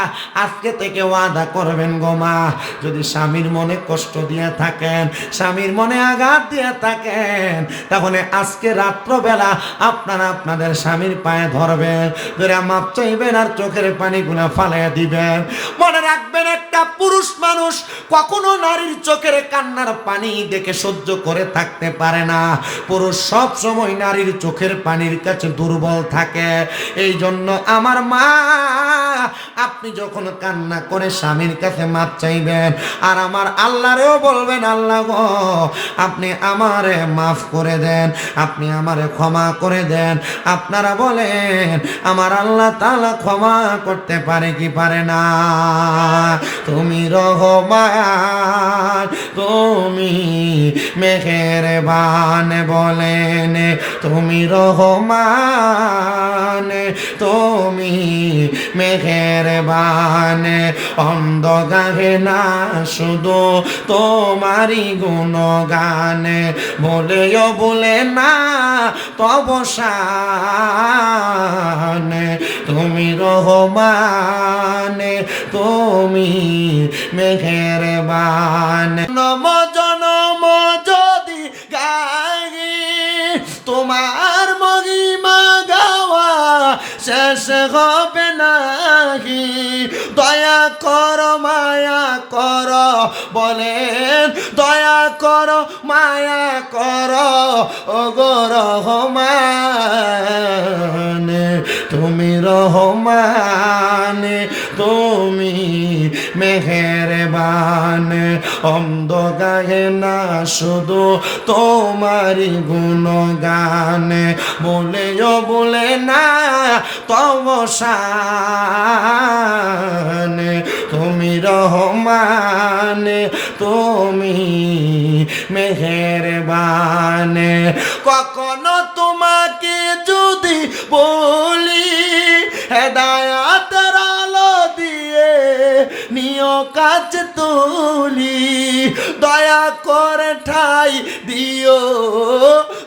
আজকে থেকে ওয়াদা করবেন গো মা, যদি স্বামীর মনে কষ্ট দিয়ে থাকেন, স্বামীর মনে আঘাত দিয়ে থাকেন, তাহলে আজকে রাত্রবেলা আপনারা আপনাদের স্বামীর পায়ে ধরবেন, ধরে মাপ চাইবেন আর চোখের পানিগুলা ফালাইয়া দিবেন। মনে রাখবেন একটা পুরুষ মানুষ কখনো নারীর চোখের কান্নার পানি দেখে সহ্য করে থাকতে পারে না। পুরুষ সব সময় নারীর চোখের পানির কাছে দুর্বল থাকে। এই জন্য আমার মা, আপনি যখন কান্না করে স্বামীর কাছে মাপ চাইবেন আর আমার আল্লাহরেও বলবেন, আল্লাহ গো আপনি আমারে মাফ করে দেন, আপনি আমারে ক্ষমা করে দেন। আপনারা বলেন আমার আল্লাহ তাআলা ক্ষমা করতে পারে কি পারে না? তুমি রহমান, তুমি মেহেরবান বলেন তুমি রহমান তুমি মেহেরবান অন্ধ গাহে না শুধু তোমারই গুণগান বলেও বলে না তব শান তুমি রহমান তুমি মেহেরবান নম জনম যদি গাই তোমার মহিমা গাওয়া শেষ হবে নাহি দয়া কর মায়া কর বলেন দয়া কর মায়া কর ওগো রহমান তুমি রহমান তুমি মেহেরবান অন্ধ গায়ে না শুধু তোমারই গুণগান বলেও বলে না তব শান তুমি রহমান তুমি মেহেরবান কখনো তোমাকে যদি বলি হেদায়াতের আলো দিয়ে নিয় কাজ তুলি দয়া করে ঠাই দিও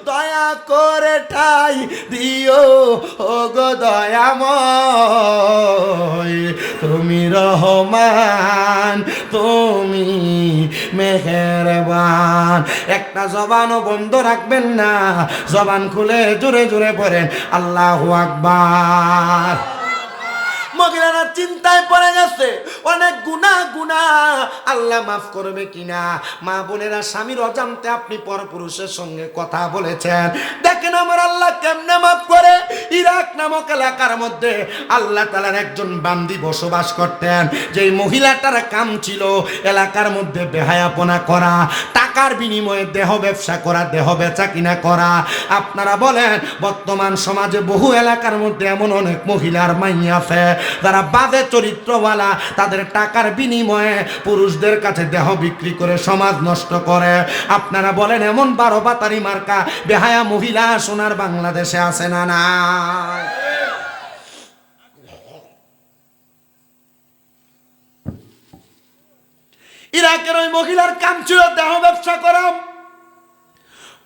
দয়া করে ঠাই দিও ওগো দয়াময় তুমি রহমান তুমি মেহেরবান একটা জবানও বন্ধ রাখবেন না জবান খুলে জোরে জোরে পড়েন আল্লাহু আকবার মহিলারা চিন্তায় পড়ে গেছে অনেক গুনাহ আল্লাহ মাফ করবে কিনা মা বোনেরা স্বামীর অজান্তে আপনি পরপুরুষের সঙ্গে কথা বলেছেন দেখেন আমার আল্লাহ কেমনে মাফ করে ইরাক নামক এলাকার মধ্যে আল্লাহ তাআলার একজন বান্দি বসবাস করতেন যেই মহিলাটার কাম ছিল এলাকার মধ্যে বেহায়াপনা করা টাকার বিনিময়ে দেহ ব্যবসা করা দেহ বেচা কিনা করা আপনারা বলেন বর্তমান সমাজে বহু এলাকার মধ্যে এমন অনেক মহিলার মাইয়া আছে যারা বাজে চরিত্রওয়ালা তাদের টাকার বিনিময়ে পুরুষদের কাছে দেহ বিক্রি করে সমাজ নষ্ট করে আপনারা বলেন এমন 12 বাতারি মার্কা বেহায়া মহিলা সোনার বাংলাদেশে আছে না না ইরাকের ওই মহিলার কাম ছিল দেহ ব্যবসা করা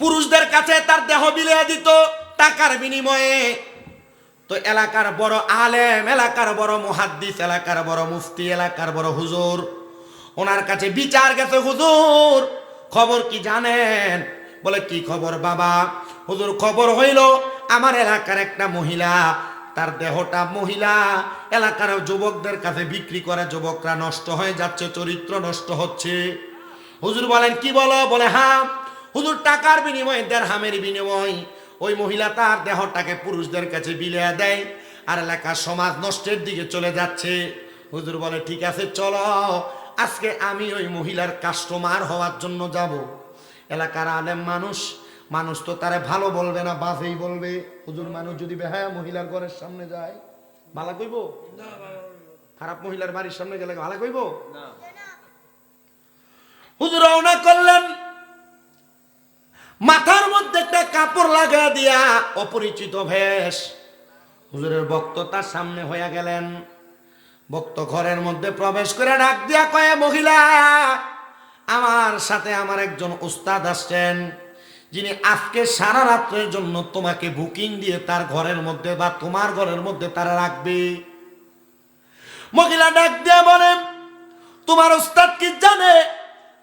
পুরুষদের কাছে তার দেহ বিলিয়ে দিত টাকার বিনিময়ে তো এলাকার বড় আলেম এলাকার বড় মুহাদ্দিস এলাকার বড় মুফতি এলাকার বড় হুজুর ওনার কাছে বিচার গেছে হুজুর খবর কি জানেন বলে কি খবর বাবা হুজুর খবর হইল আমার এলাকার একটা মহিলা তার দেহটা মহিলা এলাকার যুবকদের কাছে বিক্রি করে যুবকরা নষ্ট হয়ে যাচ্ছে চরিত্র নষ্ট হচ্ছে হুজুর বলেন কি বলো বলে হ্যাঁ হুজুর টাকার বিনিময়ে দিরহামের বিনিময়ে ওই মহিলা তার দেহটাকে পুরুষদের কাছে বিলিয়ে দেয় আর এলাকার সমাজ নষ্টের দিকে চলে যাচ্ছে হুজুর বলে ঠিক আছে চলো আজকে আমি ওই মহিলার কাস্টমার হওয়ার জন্য যাব এলাকার আলেম মানুষ তো তারে ভালো বলবে না বাজেই বলবে হুজুর মানুষ যদি বেহায়া মহিলার ঘরের সামনে যায় ভালো কইব না খারাপ মহিলার বাড়ির সামনে গেলে ভালো কইব না হুজুর রওনা করলেন মাথার মধ্যে একটা কাপড় লাগা দিয়া অপরিচিত বেশ হুজুরের ভক্ত তার সামনে হইয়া গেলেন ভক্ত ঘরের মধ্যে প্রবেশ করে ডাক দিয়া কয়ে মহিলা আমার সাথে আমার একজন উস্তাদ আসছেন যিনি আজকে সারা রাত্রের জন্য তোমাকে বুকিং দিয়ে তার ঘরের মধ্যে বা তোমার ঘরের মধ্যে তারা রাখবে মহিলা ডাক দিয়া বলেন তোমার উস্তাদ কি জানে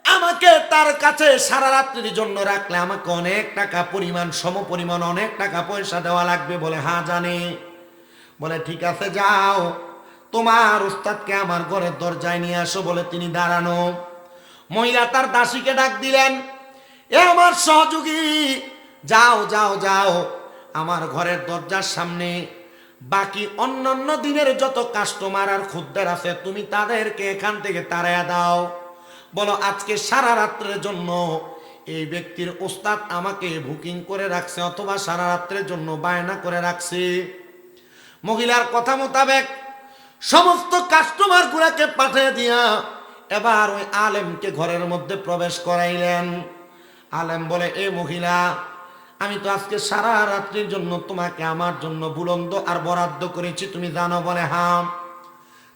আমাকে তার কাছে সারা রাত্রির জন্য রাখলে আমাকে অনেক টাকা পরিমাণ সমপরিমাণ অনেক টাকা পয়সা দেওয়া লাগবে বলে হ্যাঁ জানি বলে ঠিক আছে যাও তোমার উস্তাদকে আমার ঘরের দরজায় নিয়ে আসো বলে তিনি দাঁড়ানো মহিলা তার দাসীকে ডাক দিলেন এ আমার সহযোগী যাও যাও যাও আমার ঘরের দরজার সামনে বাকি অন্যান্য দিনের যত কাস্টমার আর খদ্দের আছে তুমি তাদেরকে এখান থেকে তাড়াইয়া দাও বলো আজকে সারা রাত্রের জন্য এই ব্যক্তির উস্তাদ আমাকে বুকিং করে রাখছে অথবা সারা রাত্রের জন্য বায়না করে রাখছে মহিলার কথা মোতাবেক সমস্ত কাস্টমার গুলাকে পাঠিয়ে দিয়া এবার ওই আলেমকে ঘরের মধ্যে প্রবেশ করাইলেন। আলেম বলে, এ মহিলা, আমি তো আজকে সারা রাত্রির জন্য তোমাকে আমার জন্য বুলন্দ আর বরাদ্দ করেছি, তুমি জানো? বলে, হ্যাঁ।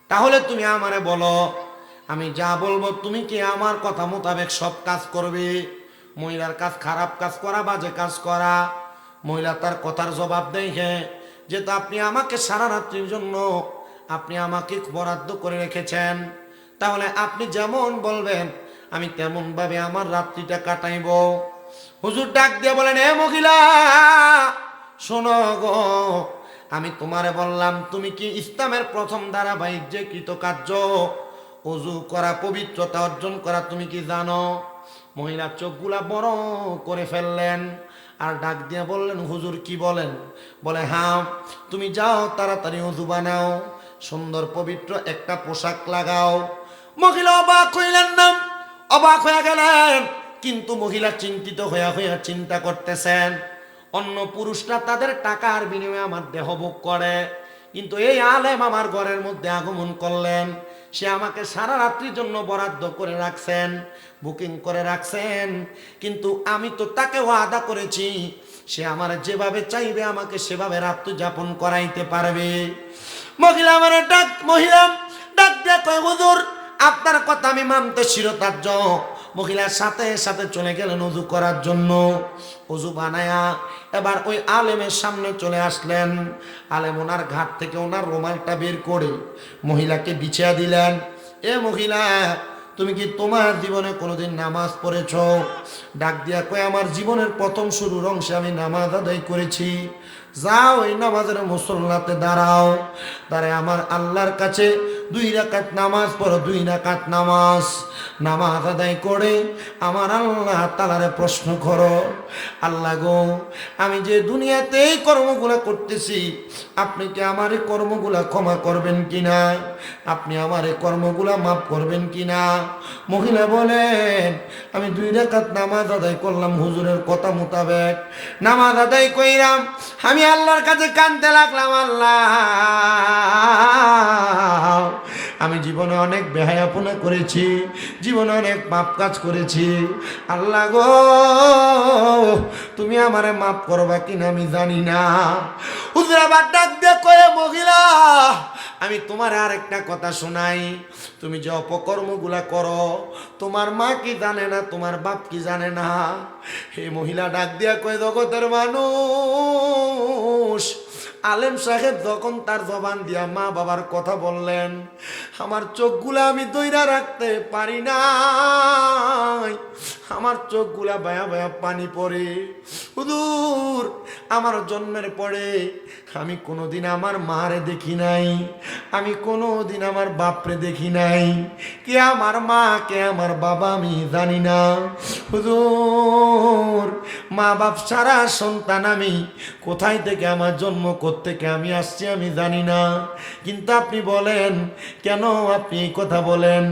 তাহলে তুমি আমারে বলো, আমি যা বলবো তুমি কি আমার কথা মোতাবেক সব কাজ করবে? মহিলার কাজ খারাপ কাজ করা, বাজে কাজ করা। মহিলা তার কথার জবাব দেয়, হ্যাঁ, যেহেতু আপনি আমাকে সারা রাত্রির জন্য আপনি আমাকে বরাদ্দ করে রেখেছেন, তাহলে আপনি যেমন বলবেন আমি তেমন ভাবে আমার রাত্রিটা কাটাইব। হুজুর ডাক দিয়ে বলেন, এ মহিলা, শোনো গো, আমি তোমারে বললাম, তুমি কি ইসলামের প্রথম ধারাবাহিক যে কৃতকার্য ওযু করা, পবিত্রতা অর্জন করা, তুমি কি জানো? মহিলা চোখগুলা বড় করে ফেললেন আর ডাক দিয়ে বললেন, হুজুর কি বলেন? বলে, হ্যাঁ, তুমি যাও তাড়াতাড়ি ওযু বানাও, সুন্দর পবিত্র একটা পোশাক লাগাও। মহিলা অবাক হইলেন না, অবাক হয়ে গেলেন, কিন্তু মহিলা চিন্তিত হইয়া হইয়া চিন্তা করতেছেন, অন্য পুরুষরা তাদের টাকার বিনিময়ে আমার দেহ ভোগ করে, কিন্তু এই আলেম আমার ঘরের মধ্যে আগমন করলেন, সে আমাকে সারা রাত্রির জন্য বরাদ্দ করে রাখছেন, বুকিং করে রাখছেন, কিন্তু আমি তো তাকে ওয়াদা করেছি সে আমার যেভাবে চাইবে আমাকে সেভাবে রাত্রি যাপন করাইতে পারবে। মহিলা ডাক দিয়ে কয়, হুজুর আপনার কথা আমি মানতে শিরোধার্য। মহিলার সাথে সাথে চলে গেলেন ওযু করার জন্য। ওযু বানায়া এবার ওই আলেমের সামনে চলে আসলেন। আলেম ওনার ঘাট থেকে ওনার রুমালটা বের করে মহিলাকে বিছিয়ে দিলেন। এ মহিলা, তুমি কি তোমার জীবনে কোনোদিন নামাজ পড়েছ? ডাক দিয়া কয়, আমার জীবনের প্রথম শুরুর অংশে আমি নামাজ আদায় করেছি। যাও ওই নামাজের মুসল্লাতে দাঁড়াও, তারে আমার আল্লাহর কাছে 2 রাকাত নামাজ পড়ো, 2 রাকাত নামাজ আদায় করে আমার আল্লাহ তাআলারে প্রশ্ন করো, আল্লাহ গো, আমি যে দুনিয়াতে এই কর্মগুলা করতেছি, আপনি কি আমার এই কর্মগুলা ক্ষমা করবেন কিনা? আপনি আমার এই কর্মগুলা মাফ করবেন কিনা? মহিলা বলেন, আমি 2 রাকাত নামাজ আদায় করলাম হুজুরের কথা মোতাবেক। নামাজ আদায় কইরাম, আমি আল্লাহর কাছে কাঁদতে লাগলাম, আল্লাহ, আমি জীবনে অনেক বেহায়াপনা করেছি, জীবনে অনেক পাপ কাজ করেছি, আল্লাহ গো, তুমি আমারে মাফ করবা কিনা আমি জানি না। হুজুর আবার ডাক দিয়ে কয়ে, মহিলা, আমি তোমার আরেকটা কথা শোনাই, তুমি যে অপকর্মগুলা করো, তোমার মা কি জানে না, তোমার বাপ কি জানে না? হে মহিলা ডাক দিয়া কয়ে, জগতের মানুষ, আলেম সাহেব যখন তার জবান দিয়া মা বাবার কথা বললেন, আমার চোখগুলা আমি দইরা রাখতে পারি না, আমার চোখগুলা বায়া বায়া পানি পড়ে। হুজুর, আমার জন্মের পরে আমি কোনোদিন আমার মারে দেখি নাই, আমি কোনোদিন আমার বাপরে দেখি নাই, কে আমার মা কে আমার বাবা আমি জানি না। হুজুর, মা বাপ সারা সন্তান আমি, কোথায় থেকে আমার জন্ম থেকে আমি আসছি আমি জানি না, কিন্তু আপনি বলেন কেন আপনি এই কথা বলেন?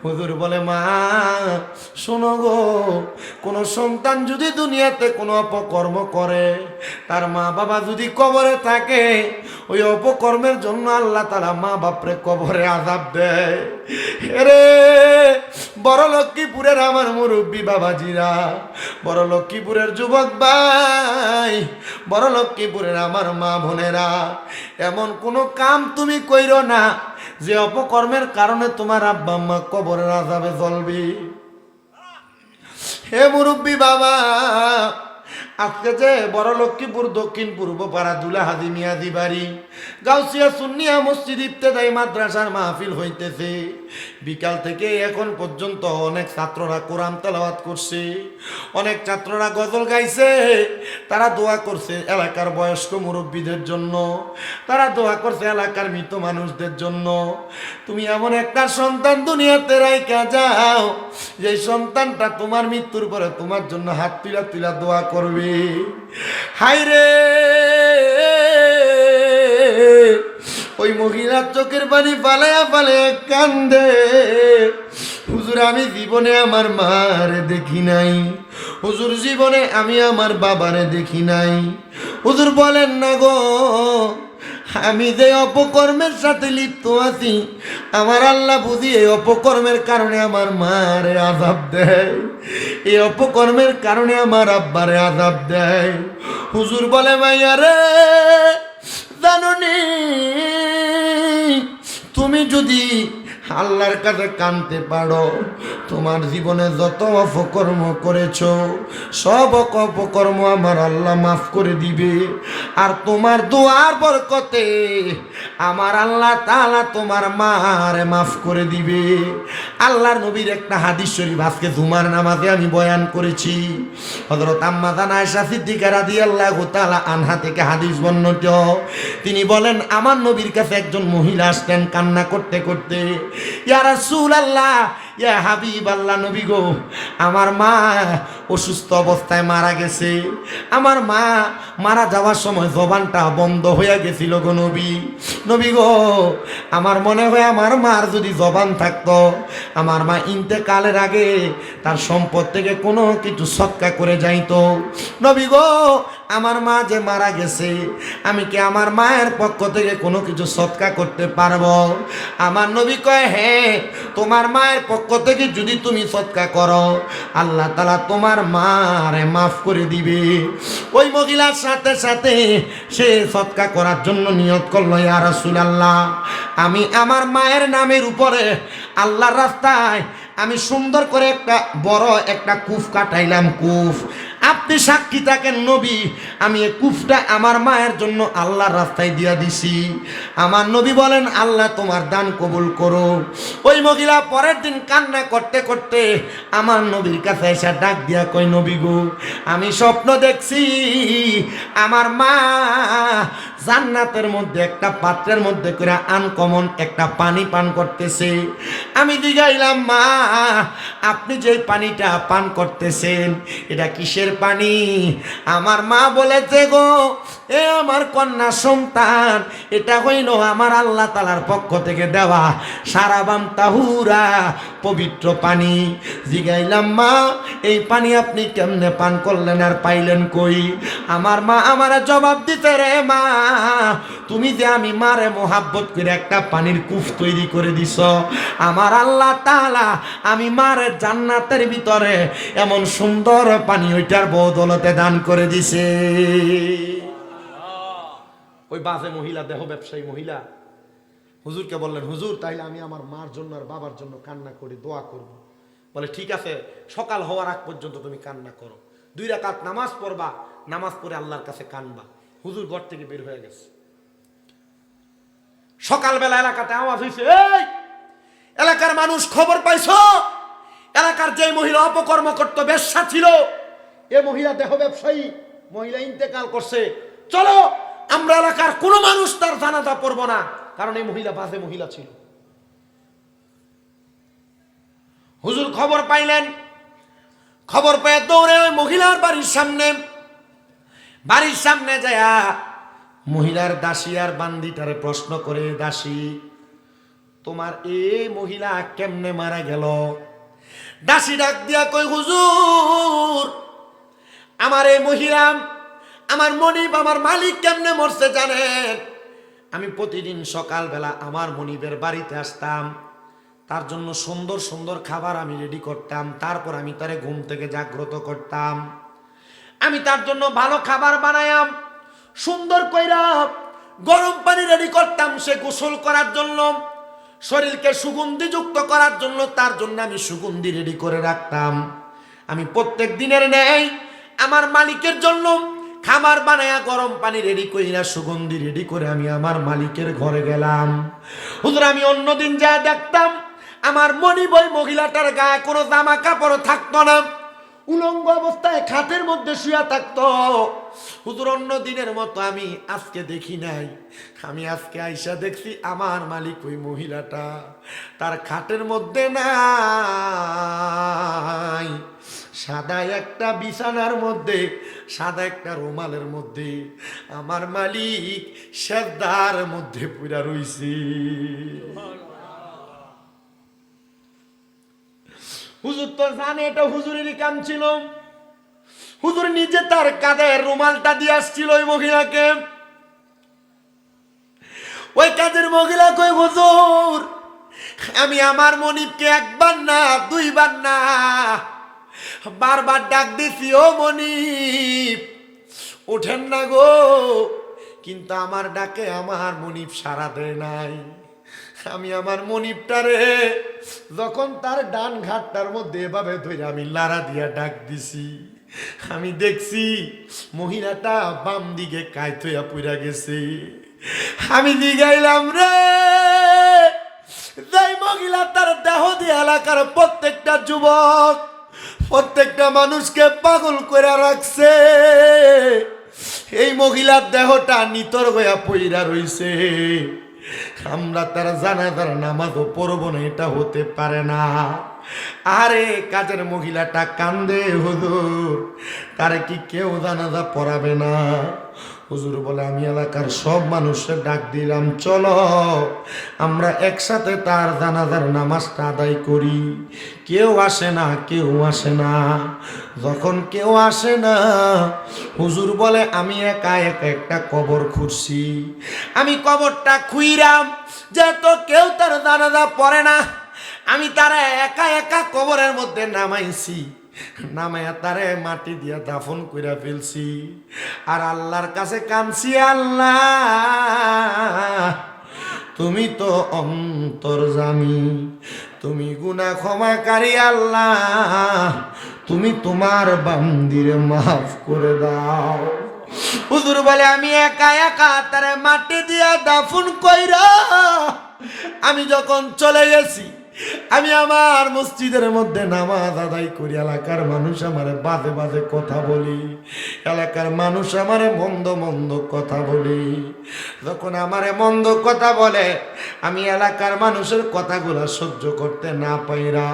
হুজুর বলে, মা শোনো গো, কোন সন্তান যদি দুনিয়াতে কোনো অপকর্ম করে, তার মা বাবা যদি কবরে থাকে, ওই অপকর্মের জন্য আল্লাহ তাআলা মা বাপরে কবরে আযাব দেয়। রে বড় লক্ষ্মীপুরের আমার মুরব্বী বাবাজিরা, বড় লক্ষ্মীপুরের যুবক ভাই, বড় লক্ষ্মীপুরের আমার মা বোনেরা, এমন কোনো কাম তুমি কইরো না যে অপকর্মের কারণে তোমার আব্বা আম্মা কবরের আযাবে জ্বলবে। হে মুরব্বী বাবা, আজকে যে বড় লক্ষ্মীপুর দক্ষিণ পূর্ব পাড়া দুলা হাজি মিয়াজি বাড়ি গাউসিয়া সুন্নিয়া মসজিদ ইবতেদায়ী মাদ্রাসার মাহফিল হইতেছে, বিকাল থেকে এখন পর্যন্ত অনেক ছাত্ররা কোরআন তেলাওয়াত করছে, অনেক ছাত্ররা গজল গাইছে, তারা দোয়া করছে এলাকার বয়স্ক মুরব্বীদের জন্য, তারা দোয়া করছে এলাকার মৃত মানুষদের জন্য। তুমি এমন একটা সন্তান দুনিয়াতে রাইখা যাও, যে সন্তানটা তোমার মৃত্যুর পরে তোমার জন্য হাত তুলা তুলা দোয়া করবে। হায়রে, ওই মহিলার চোখের পানি পালায়া পালায়া কান্দে, হুজুর আমি জীবনে আমার মারে দেখি নাই, হুজুর জীবনে আমি আমার বাবারে দেখি নাই। হুজুর বলেন না গো, আমি যে অপকর্মের সাথে লিপ্ত আছি, আমার আল্লাহ বুঝি এই অপকর্মের কারণে আমার মারে আযাব দেয়, এই অপকর্মের কারণে আমার আব্বারে আযাব দেয়। হুজুর বলে মাইয়া রে, জাননি তুমি যদি আল্লাহর কাছে কাঁদতে পারো, তোমার জীবনে যত অপকর্ম করেছো সব অপকর্ম আমার আল্লাহ মাফ করে দিবে। আর তোমার দোয়ার বরকতে আমার আল্লাহ তাআলা তোমার মারে মাফ করে দিবে। আল্লাহর নবীর একটা হাদিস শরীফ আজকে জুমার নামাজে আমি বয়ান করেছি। হযরত আম্মা জান আয়েশা সিদ্দিকা রাদিয়াল্লাহু তাআলা আনহা থেকে হাদিস বর্ণিত। তিনি বলেন, আমার নবীর কাছে একজন মহিলা আসতেন কান্না করতে করতে, ইয়া রাসূলুল্লাহ, ইয়া হাবিবাল্লাহ, নবী গো, আমার মা অসুস্থ অবস্থায় মারা গেছে। আমার মা মারা যাওয়ার সময় জবানটা বন্ধ হয়ে গেছিল গো নবী। নবী গো, আমার মনে হয় আমার মার যদি জবান থাকতো, আমার মা ইন্তেকালের আগে তার সম্পদ থেকে কোনো কিছু সৎকা করে যাইতো। নবী গো, আমার মা যে মারা গেছে, আমি কি আমার মায়ের পক্ষ থেকে কোনো কিছু সৎকা করতে পারবো? আমার নবী কয়, হ্যাঁ, তোমার মায়ের পক্ষ থেকে যদি তুমি সৎকা করো, আল্লাহ তাআলা তোমার মারে মাফ করে দিবে। ওই মহিলার সাথে সাথে সে সৎকা করার জন্য নিয়ত করলো, ইয়া রাসূলুল্লাহ, আমি আমার মায়ের নামের উপরে আল্লাহর রাস্তায় আমি সুন্দর করে একটা বড় একটা কূপ কাটাইলাম, কূপ। আপনি সাক্ষী থাকেন নবী, আমি এই কূপটা আমার মায়ের জন্য আল্লাহর রাস্তায় দিয়া দিছি। আমার নবী বলেন, আল্লাহ তোমার দান কবুল করো। ওই মহিলা পরের দিন কান্না করতে করতে আমার নবীর কাছে এসে ডাক দিয়া কই, নবী গো, আমি স্বপ্ন দেখছি আমার মা জান্নাতের মধ্যে একটা পাত্রের মধ্যে করে আনকমন একটা পানি পান করতেছে। আমি জিগাইলাম, মা, আপনি যে পানিটা পান করতেছেন এটা কিসের পানি? আমার মা বলেছে, গো, এ আমার কন্যা সন্তান, এটা হইল আমার আল্লাহ তাআলার পক্ষ থেকে দেওয়া সারাবান তাহুরা পবিত্র পানি। জিগাইলাম, মা, এই পানি আপনি কেমনে পান করলেন আর পাইলেন কই? আমার মা আমার জবাব দিতে, রে মা, তুমি যে আমি মারে মোহাব্বত করে একটা পানির কূপ তৈরি করে দিছ, আমার আল্লাহ তাআলা আমি মারে জান্নাতের ভিতরে এমন সুন্দর পানি ওইটার বদৌলতে দান করে দিছে। ওই বাজে মহিলা, দেহ ব্যবসায়ী মহিলা হুজুরকে বললেন, হুজুর, তাইলে আমি আমার মার জন্য আর বাবার জন্য কান্না করি, দোয়া করব। বলে, ঠিক আছে, সকাল হওয়ার আগ পর্যন্ত তুমি কান্না করো, 2 রাকাত নামাজ পড়বা, নামাজ পড়ে আল্লাহর কাছে কানবা। হুজুর ঘর থেকে বের হয়ে গেছে। সকালবেলা এলাকাতে আওয়াজ হয়েছে, এই এলাকার মানুষ খবর পাইছো, এলাকার যে মহিলা অপকর্ম করত, বেশ্যা ছিল, এ মহিলা দেহ ব্যবসায়ী মহিলা ইন্তেকাল করছে, চলো আমরা এলাকার কোনো মানুষ তার জানাজা পড়ব না, কারণ এই মহিলা বাজে মহিলা ছিল। হুজুর খবর পাইলেন, খবর পেয়ে দৌড়ে ওই মহিলার বাড়ির সামনে যায় মহিলার দাসী আর বান্দিটারে প্রশ্ন করে, দাসী, তোমার এই মহিলা কেমনে মারা গেল? দাসী ডাক দিয়া কই, হুজুর, আমার এই মহিলা, আমার মনিব, আমার মালিক কেমনে মরছে জানেন? আমি প্রতিদিন সকালবেলা আমার মনিবের বাড়িতে আসতাম, তার জন্য সুন্দর সুন্দর খাবার আমি রেডি করতাম, তারপর আমি তারে ঘুম থেকে জাগ্রত করতাম, আমি তার জন্য ভালো খাবার বানায়াম, সুন্দর কইরা গরম পানি রেডি করতাম সে গোসল করার জন্য, শরীরকে সুগন্ধিযুক্ত করার জন্য তার জন্য আমি সুগন্ধি রেডি করে রাখতাম। আমি প্রত্যেক দিনের ন্যায় আমার মালিকের জন্য খাবার বানায়া গরম পানি রেডি কইরা সুগন্ধি রেডি করে আমি আমার মালিকের ঘরে গেলাম। হুজুর, আমি অন্যদিন যা দেখতাম আমার মনিব ওই মহিলাটার গায়ে কোনো জামা কাপড় থাকতো না, উলঙ্গ অবস্থায় খাটের মধ্যে শুয়া থাকতো। হুজুর, অন্য দিনের মতো আমি আজকে দেখি নাই, আমি আজকে আইসা দেখছি আমার মালিক ওই মহিলাটা তার খাটের মধ্যে নাই, সাদা একটা বিছানার মধ্যে, সাদা একটা রুমালের মধ্যে আমার মালিক সেজদার মধ্যে পুরা রইছে। হুজুর তো জানে এটা হুজুরেরই কাম ছিল। হুজুর নিজে তার কাঁধে রুমালটা দিয়ে আসছিল ওই মহিলাকে। ওই কাজের মহিলা কই হুজুর, আমি আমার মনিবকে একবার না দুইবার না বারবার ডাক দিছি, ও মনিব ওঠেন না গো, কিন্তু আমার ডাকে আমার মনিব সাড়া দেয় নাই। আমি আমার মনিবটারে যখন তার ডান ঘাটটার মধ্যে এভাবে ধরে আমি লাড়া দিয়া ডাক দিছি, আমি দেখছি মহিলাটা বাম দিকে কায়ত হইয়া পইরা গেছে। আমি জিগাইলাম, রে যেই মহিলা তার দেহ দিয়ে এলাকার প্রত্যেকটা যুবক প্রত্যেকটা মানুষকে পাগল করে রাখছে, এই মহিলার দেহটা নিতর হইয়া পইরা রইছে, আমরা তার জানাজার নামাজও পড়ব না, এটা হতে পারে না। আরে কাজের মহিলাটা কান্দে, হুজুর তারে কি কেউ জানাজা পড়াবে না? হুজুর বলে, আমি এলাকার সব মানুষের ডাক দিলাম, চলো আমরা একসাথে তার জানাজার নামাজটা আদায় করি। কেউ আসে না, কেউ আসে না। যখন কেউ আসে না, হুজুর বলে, আমি একা একা একটা কবর খুঁড়ছি। আমি কবরটা খুইরাম, যেহেতু কেউ তার জানাজা পড়ে না, আমি তারা একা একা কবরের মধ্যে নামাইছি, নামাইয়া তারে মাটি দিয়া দাফন কইরা ফেলছি। আর আল্লাহর কাছে কাঁদছি, আল্লাহ তুমি তো অন্তর্যামী, তুমি গুনাহ ক্ষমাকারী, আল্লাহ তুমি তোমার বান্দিরে মাফ করে দাও। হুজুর বলে, আমি একা একা তারে মাটি দিয়া দাফন কইরা আমি যখন চলে গেছি, আমি আমার মসজিদের মধ্যে নামাজ আদায় করি, এলাকার মানুষ আমারে বাজে বাজে কথা বলি, এলাকার মানুষ আমারে মন্দ মন্দ কথা বলি। যখন আমারে মন্দ কথা বলে, আমি এলাকার মানুষের কথাগুলো সহ্য করতে না পাইরা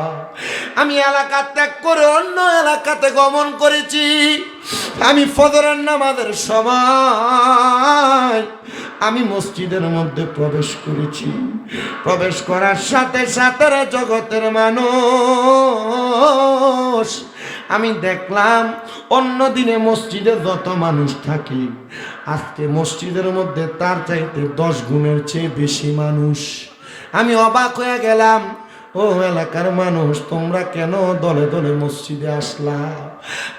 আমি এলাকা ত্যাগ করে অন্য এলাকাতে গমন করেছি। আমি ফজরের নামাজের সময় আমি মসজিদের মধ্যে প্রবেশ করেছি। প্রবেশ করার সাথে সাথে জগতের মানুষ আমি দেখলাম, অন্য দিনে মসজিদে যত মানুষ থাকে, আজকে মসজিদের মধ্যে তার চাইতে 10 গুণের চেয়ে বেশি মানুষ। আমি অবাক হয়ে গেলাম, ও এলাকার মানুষ, তোমরা কেন দলে দলে মসজিদে আসলা?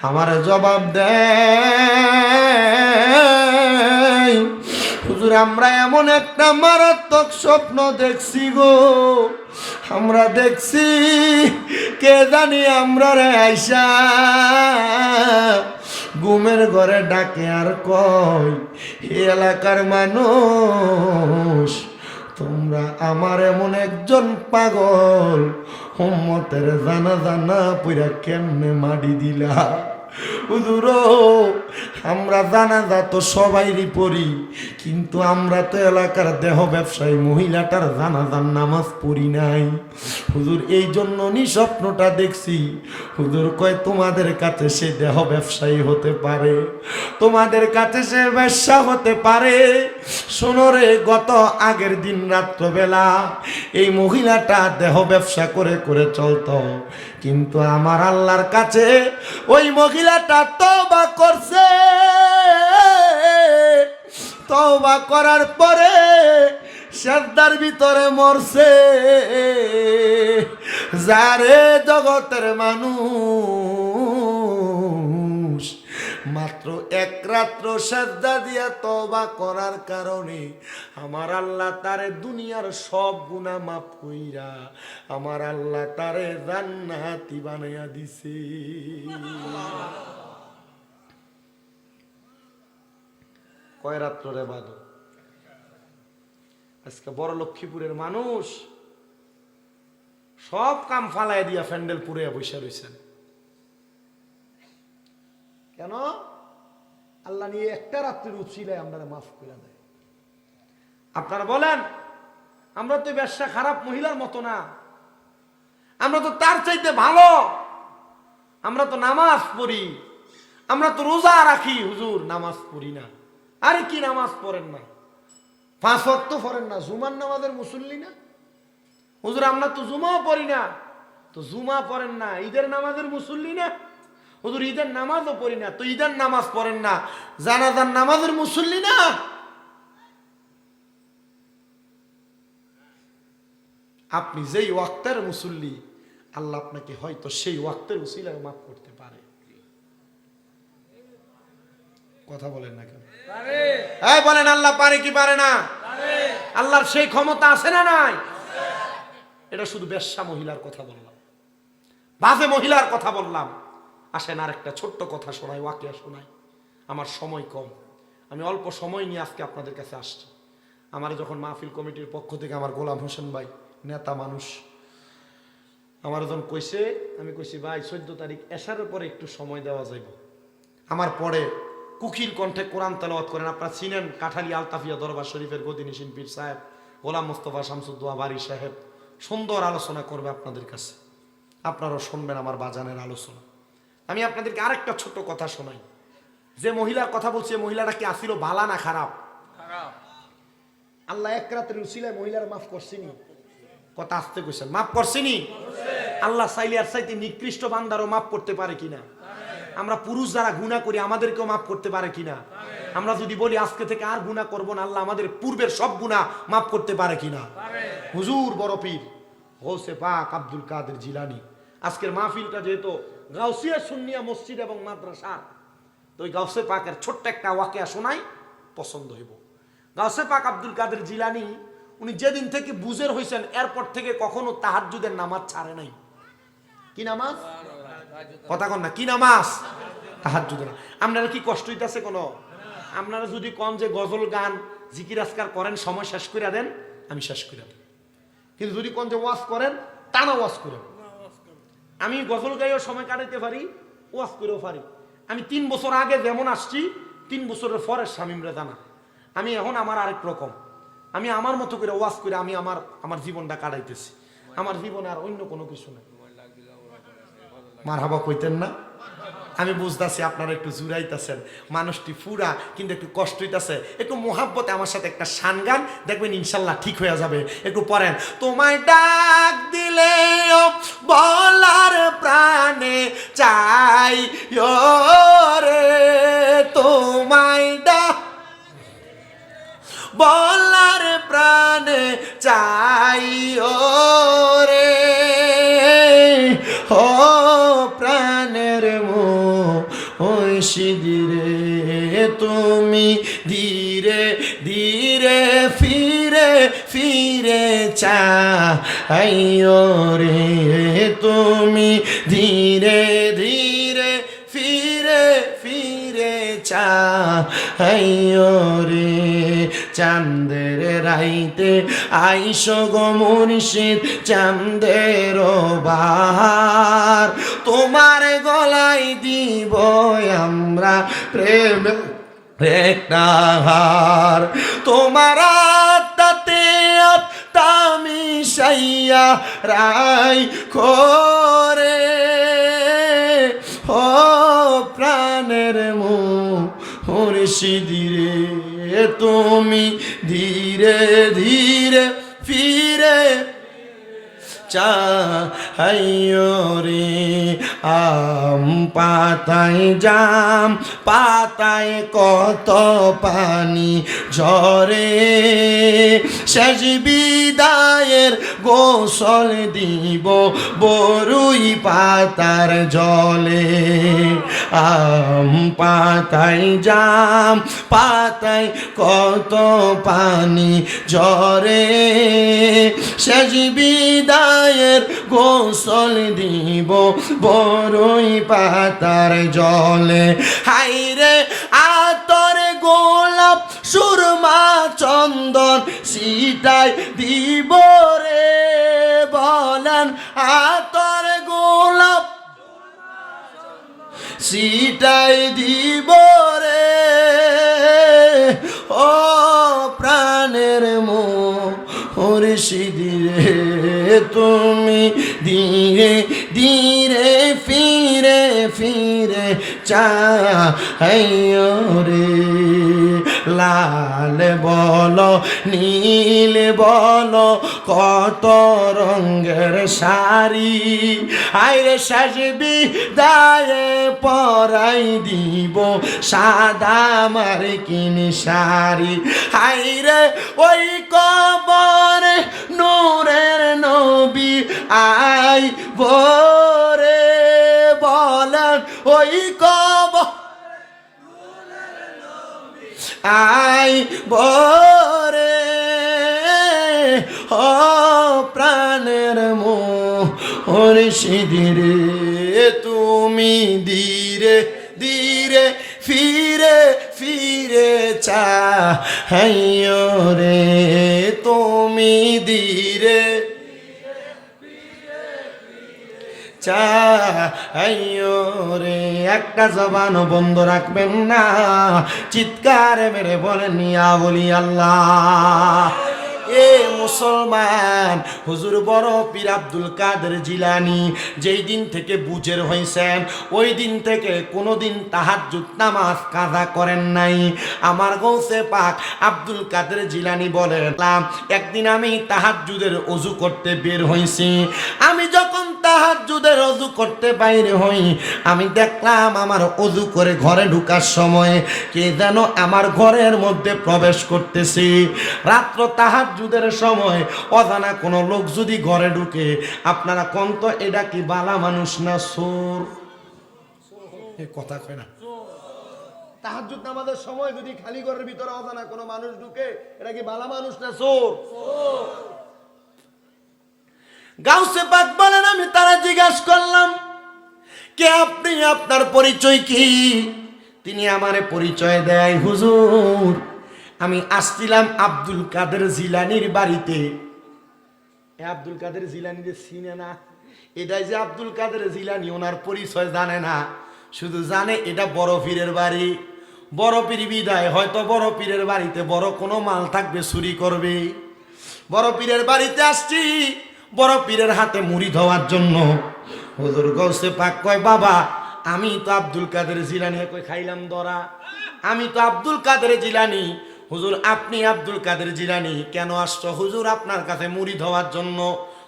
আমার জবাব দেয়, হুজুর আমরা এমন একটা মারাত্মক স্বপ্ন দেখছি গো, আমরা দেখছি কে জানি আমরা রে আইসা ঘুমের ঘরে ডাকে আর কয়, হে এলাকার মানুষ, তোমরা আমার এমন একজন পাগল উম্মতের জানাজা না পইরা কেমনে মাটি দিলা? হুজুর আমরা জানাজা তো সবাইরই পড়ি, কিন্তু আমরা তো এলাকার দেহ ব্যবসায়ী মহিলাটার জানাজার নামাজ পড়ি নাই। হুজুর এই জন্য স্বপ্নটা দেখছি। হুজুর কয়, তোমাদের কাছে সে দেহ ব্যবসায়ী হতে পারে, তোমাদের কাছে সে ব্যবসা হতে পারে। শোনো রে, গত আগের দিন রাত্রবেলা এই মহিলাটা দেহ ব্যবসা করে করে চলতো, কিন্তু আমার আল্লাহর কাছে ওই মহিলাটা তওবা করছে। তওবা করার পরে সেজদার ভিতরে মরছে। যারে জগতের মানুষ মাত্র এক রাত্র সেজদা দিয়া তওবা করার কারণে আমার আল্লাহ তারে দুনিয়ার সব গুনাহ মাফ কইরা আমার আল্লাহ তারে জান্নাতি বানাইয়া দিছে। কয় রাত্র রে বাদো? আজকে বড় লক্ষ্মীপুরের মানুষ সব কাম ফালাই দিয়া প্যান্ডেল পুরে বসে রয়েছেন। কেন? আল্লাহ নিয়ে একটা রাত্রির উৎসিলায় আমরা মাফ করে দেয়। আপনারা বলেন, আমরা তো ব্যবসা খারাপ মহিলার মতো না, আমরা তো তার চাইতে ভালো। আমরা তো নামাজ পড়ি, আমরা তো রোজা রাখি। হুজুর নামাজ পড়ি না। আরে কি নামাজ পড়েন না? 5 ওয়াক্ত পড়েন না? জুমার নামাজের মুসল্লি না? হুজুর আমরা তো জুমাও পড়ি না। তো জুমা পড়েন না, ঈদের নামাজের মুসল্লি না? হুজুর ঈদের নামাজও পড়ি না। তো ঈদের নামাজ পড়েন না, জানাজার নামাজের মুসল্লি না? আপনি যেই ওয়াক্তের মুসল্লি, আল্লাহ আপনাকে হয়তো সেই ওয়াক্তের উসিলায় মাফ করতে পারে। কথা বলেন না কেন? এই বলেন আল্লাহ পারে কি পারে না? আল্লাহর সেই ক্ষমতা আছে না নাই? এটা শুধু বেশ্যা মহিলার কথা বললাম, বাজে মহিলার কথা বললাম। আসেন আর একটা ছোট্ট কথা শোনাই, ওয়াকিয়া শোনাই। আমার সময় কম, আমি অল্প সময় নিয়ে আজকে আপনাদের কাছে আসছি। আমার যখন মাহফিল কমিটির পক্ষ থেকে আমার গোলাম হোসেন ভাই, নেতা মানুষ, আমার যখন কইছে, আমি কইছি ভাই 14 তারিখ এশারের পরে একটু সময় দেওয়া যাইব। আমার পরে কুকির কণ্ঠে কোরআন তেলাওয়াত করেন, আপনারা চিনেন কাঠালি আলতাফিয়া দরবার শরীফের গদিনিসিন পীর সাহেব গোলাম মোস্তফা শামসুদ্দোয়া বাড়ি সাহেব সুন্দর আলোচনা করবে আপনাদের কাছে, আপনারাও শুনবেন আমার বাজানের আলোচনা। আমি আপনাদেরকে আরেকটা ছোট্ট কথা শোনাই। যে মহিলার কথা বলছি, মহিলাটা কি আসিল ভালা না খারাপ? আল্লাহ এক রাতের উসিলায় মহিলার মাফ করছিনি? কথা আসতে কইছেন, মাফ করছিনি? আল্লাহ চাইলে আর চাইতে নিকৃষ্ট বান্দারও মাফ করতে পারে কিনা? আমরা পুরুষ যারা গুনাহ করি আমাদেরকেও মাফ করতে পারে কিনা? আমরা যদি বলি আজকে থেকে আর গুনাহ করব না, আল্লাহ আমাদের পূর্বের সব গুনাহ মাফ করতে পারে কিনা? হুজুর বড় পীর গৌসে পাক আব্দুল কাদের জিলানী, আজকের মাহফিলটা যেহেতু গাউসিয়া সুন্নিয়া মসজিদ এবং মাদ্রাসা, তো ওই গাউসে পাকের ছোট্ট একটা ওয়াকিয়া শোনাই, পছন্দ হইব। গাউসে পাক আব্দুল কাদের জিলানী উনি যেদিন থেকে বুজের হয়েছেন এরপর থেকে কখনো তাহাজ্জুদের নামাজ ছাড়ে নাই। কি নামাজ? কথা কন না, কি নামাজ? তাহাজ্জুদের। আপনারা কি কষ্ট হইতাছে কোনো? আপনারা যদি কন যে গজল গান জিকির আজকার করেন সময় শেষ করে দেন, আমি শেষ করে দেন। কিন্তু যদি কোন যে ওয়াজ করেন, টানা ওয়াজ করেন। আমি গজল গাইও সময় কাটাইতে পারি, ওয়াজ করেও পারি। আমি 3 বছর আগে যেমন আসছি, 3 বছরের পরে শামীমরা জানা আমি এখন আমার আরেক রকম। আমি আমার মতো করে ওয়াজ করে আমি আমার জীবনটা কাটাইতেছি। আমার জীবনে আর অন্য কোনো কিছু নেই। মারহাবা কইতেন না? আমি বুঝতেছি আপনারা একটু জুড়াইতেছেন, মানুষটি ফুরা কিন্তু একটু কষ্ট হইতেছে। একটু মোহাব্বতে আমার সাথে একটা শান গান দেখবেন, ইনশাল্লাহ ঠিক হয়ে যাবে। একটু পড়েন। তোমায় ডাক দিলে বলার প্রাণে চাই রে, তোমায় ডাক বলার প্রাণে চাই রে, ও প্রাণের ধীরে তুমি ধীরে ধীরে ফিরে ফিরে চাইও রে, তুমি ধীরে ধীরে ফিরে ফিরে চাইও রে। চাঁদের রাইতে আইসো গো মুর্শিদ চাঁদের বাহার, তোমার গলায় দিব আমরা প্রেম একটা হার, তোমার আত্মাতে আত্মা মিশাইয়া রাই করে, ও প্রাণের মুর্শিদ রে, তুমি ধীরে ধীরে ফিরে চাইও রে। আম পাতায় জাম পাতায় কত পানি ঝরে, শেষ বিদায়ের গোসল দিব বরুই পাতার জলে। আম পাতায় জাম পাতায় কত পানি ঝরে, শেষ বিদায়ের গোসল দিব বরুই পাতার জলে। হাইরে আতর গোলাপ সুরমা চন্দন সিটাই দিব রে, বলেন আতর গোলাপ সিটাই দিব রে, ও প্রাণের মুর্শিদ রে, তুমি ধীরে ধীরে ফিরে ফিরে চাইও রে। লাল বলো নীল বলো কত রঙের শাড়ি, আইরে সাজবি দায়ে পরাই দিব সাদা মার্কিন শাড়ি। হাইরে ওই কবরে নূরের নবী আই ভোরে বলেন ওই কবর আই ভোরে ও প্রাণের মুর্শিদিরে তুমি ধীরে ধীরে ফিরে ফিরে চাহিও রে তুমি ধীরে চাহিও রে। একটা জবানও বন্ধ রাখবেন না, চিৎকার মেরে বলেন ইয়া বলি আল্লাহ। এ মুসলমান, হুজুর বড় পীর আব্দুল কাদের জিলানী যেই দিন থেকে বুঝের হয়েছেন ওই দিন থেকে কোনোদিন তাহাজ্জুদ নামাজ কাজা করেন নাই। আমার গৌসে পাক আব্দুল কাদের জিলানী বলেন, একদিন আমি তাহাজ্জুদের ওযু করতে বের হইছি। আমি যখন তাহাজ্জুদের ওযু করতে বাইরে হই, আমি দেখলাম আমার ওযু করে ঘরে ঢোকার সময় কে যেন আমার ঘরের মধ্যে প্রবেশ করতেছে। রাত্র তাহাজ্জুদের সময় অজানা কোনো লোক যদি ঘরে ঢুকে, আপনারা কোন তো এটা কি বালা মানুষ না চোর? কথা কয় না। তাহাজ্জুদ নামাজের সময় যদি খালি ঘরের ভিতরে অজানা কোনো মানুষ ঢুকে, এটা কি বালা মানুষ না চোর? গাউসে পাক বলেন, আমি তারা জিজ্ঞাসা করলাম কে আপনি, আপনার পরিচয় কি? তিনি আমারে পরিচয় দেয়, হুজুর আমি আসছিলাম আব্দুল কাদের জিলানির বাড়িতে। আব্দুল কাদের জিলানি যে চিনে না, এটাই যে আব্দুল কাদের জিলানি, ওনার পরিচয় জানে না, শুধু জানে এটা বড় পীরের বাড়ি। বড় পীর বিদায় হয়তো বড় পীরের বাড়িতে বড় কোনো মাল থাকবে, চুরি করবে। বড় পীরের বাড়িতে আসছি বড় পীরের হাতে মুড়ি ধোয়ার জন্য। হুজুর গৌসে পাক কয়, বাবা আমি তো আব্দুল কাদের জিলানি। কই খাইলাম ধরা, আমি তো আব্দুল কাদের জিলানি। হুজুর আপনি আব্দুল কাদের জিলানি, কেন আসছো? হুজুর আপনার কাছে মুড়ি ধোয়ার জন্য।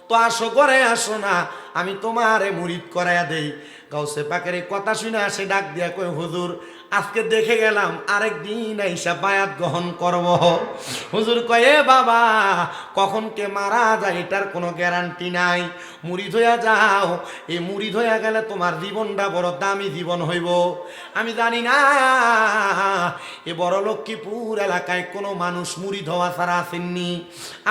তো আসো, ঘরে আসো না, আমি তোমারে মুরিদ করাইয়া দেই। গাউসে পাকের এই কথা শুনে আসে ডাক দিয়া কই, হুজুর আজকে দেখে গেলাম আরেকদিন আইসা বায়াত গ্রহণ করব। হুজুর কয়, এ বাবা কখন কে মারা যায় এটার কোনো গ্যারান্টি নাই, মুরিদ হইয়া যাও। এই মুরিদ হইয়া গেলে তোমার জীবনটা বড় দামি জীবন হইব। আমি জানি না এ বড় লক্ষ্মীপুর এলাকায় কোনো মানুষ মুরিদ হওয়া ছাড়া আসেননি।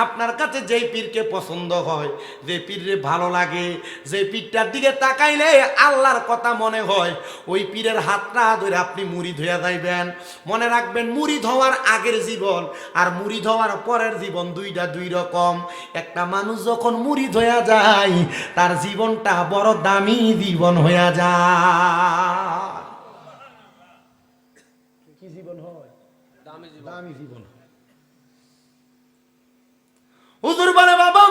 আপনার কাছে যেই পীরকে পছন্দ হয়, যে পীরে ভালো লাগে, যে পীরটার দিকে তাকাইলে আল্লাহর কথা মনে হয়, ওই পীরের হাতটা ধরে আপনি মুরিদ হইয়া যাইবেন। মনে রাখবেন, মুরিদ হওয়ার আগের জীবন আর মুরিদ হওয়ার পরের জীবন দুইটা দুই রকম। একটা মানুষ যখন মুরিদ হইয়া যায় তার জীবনটা বড় দামি জীবন হইয়া যায়। কি জীবন হয়? দামি জীবন। হুজুর বলে, বাবা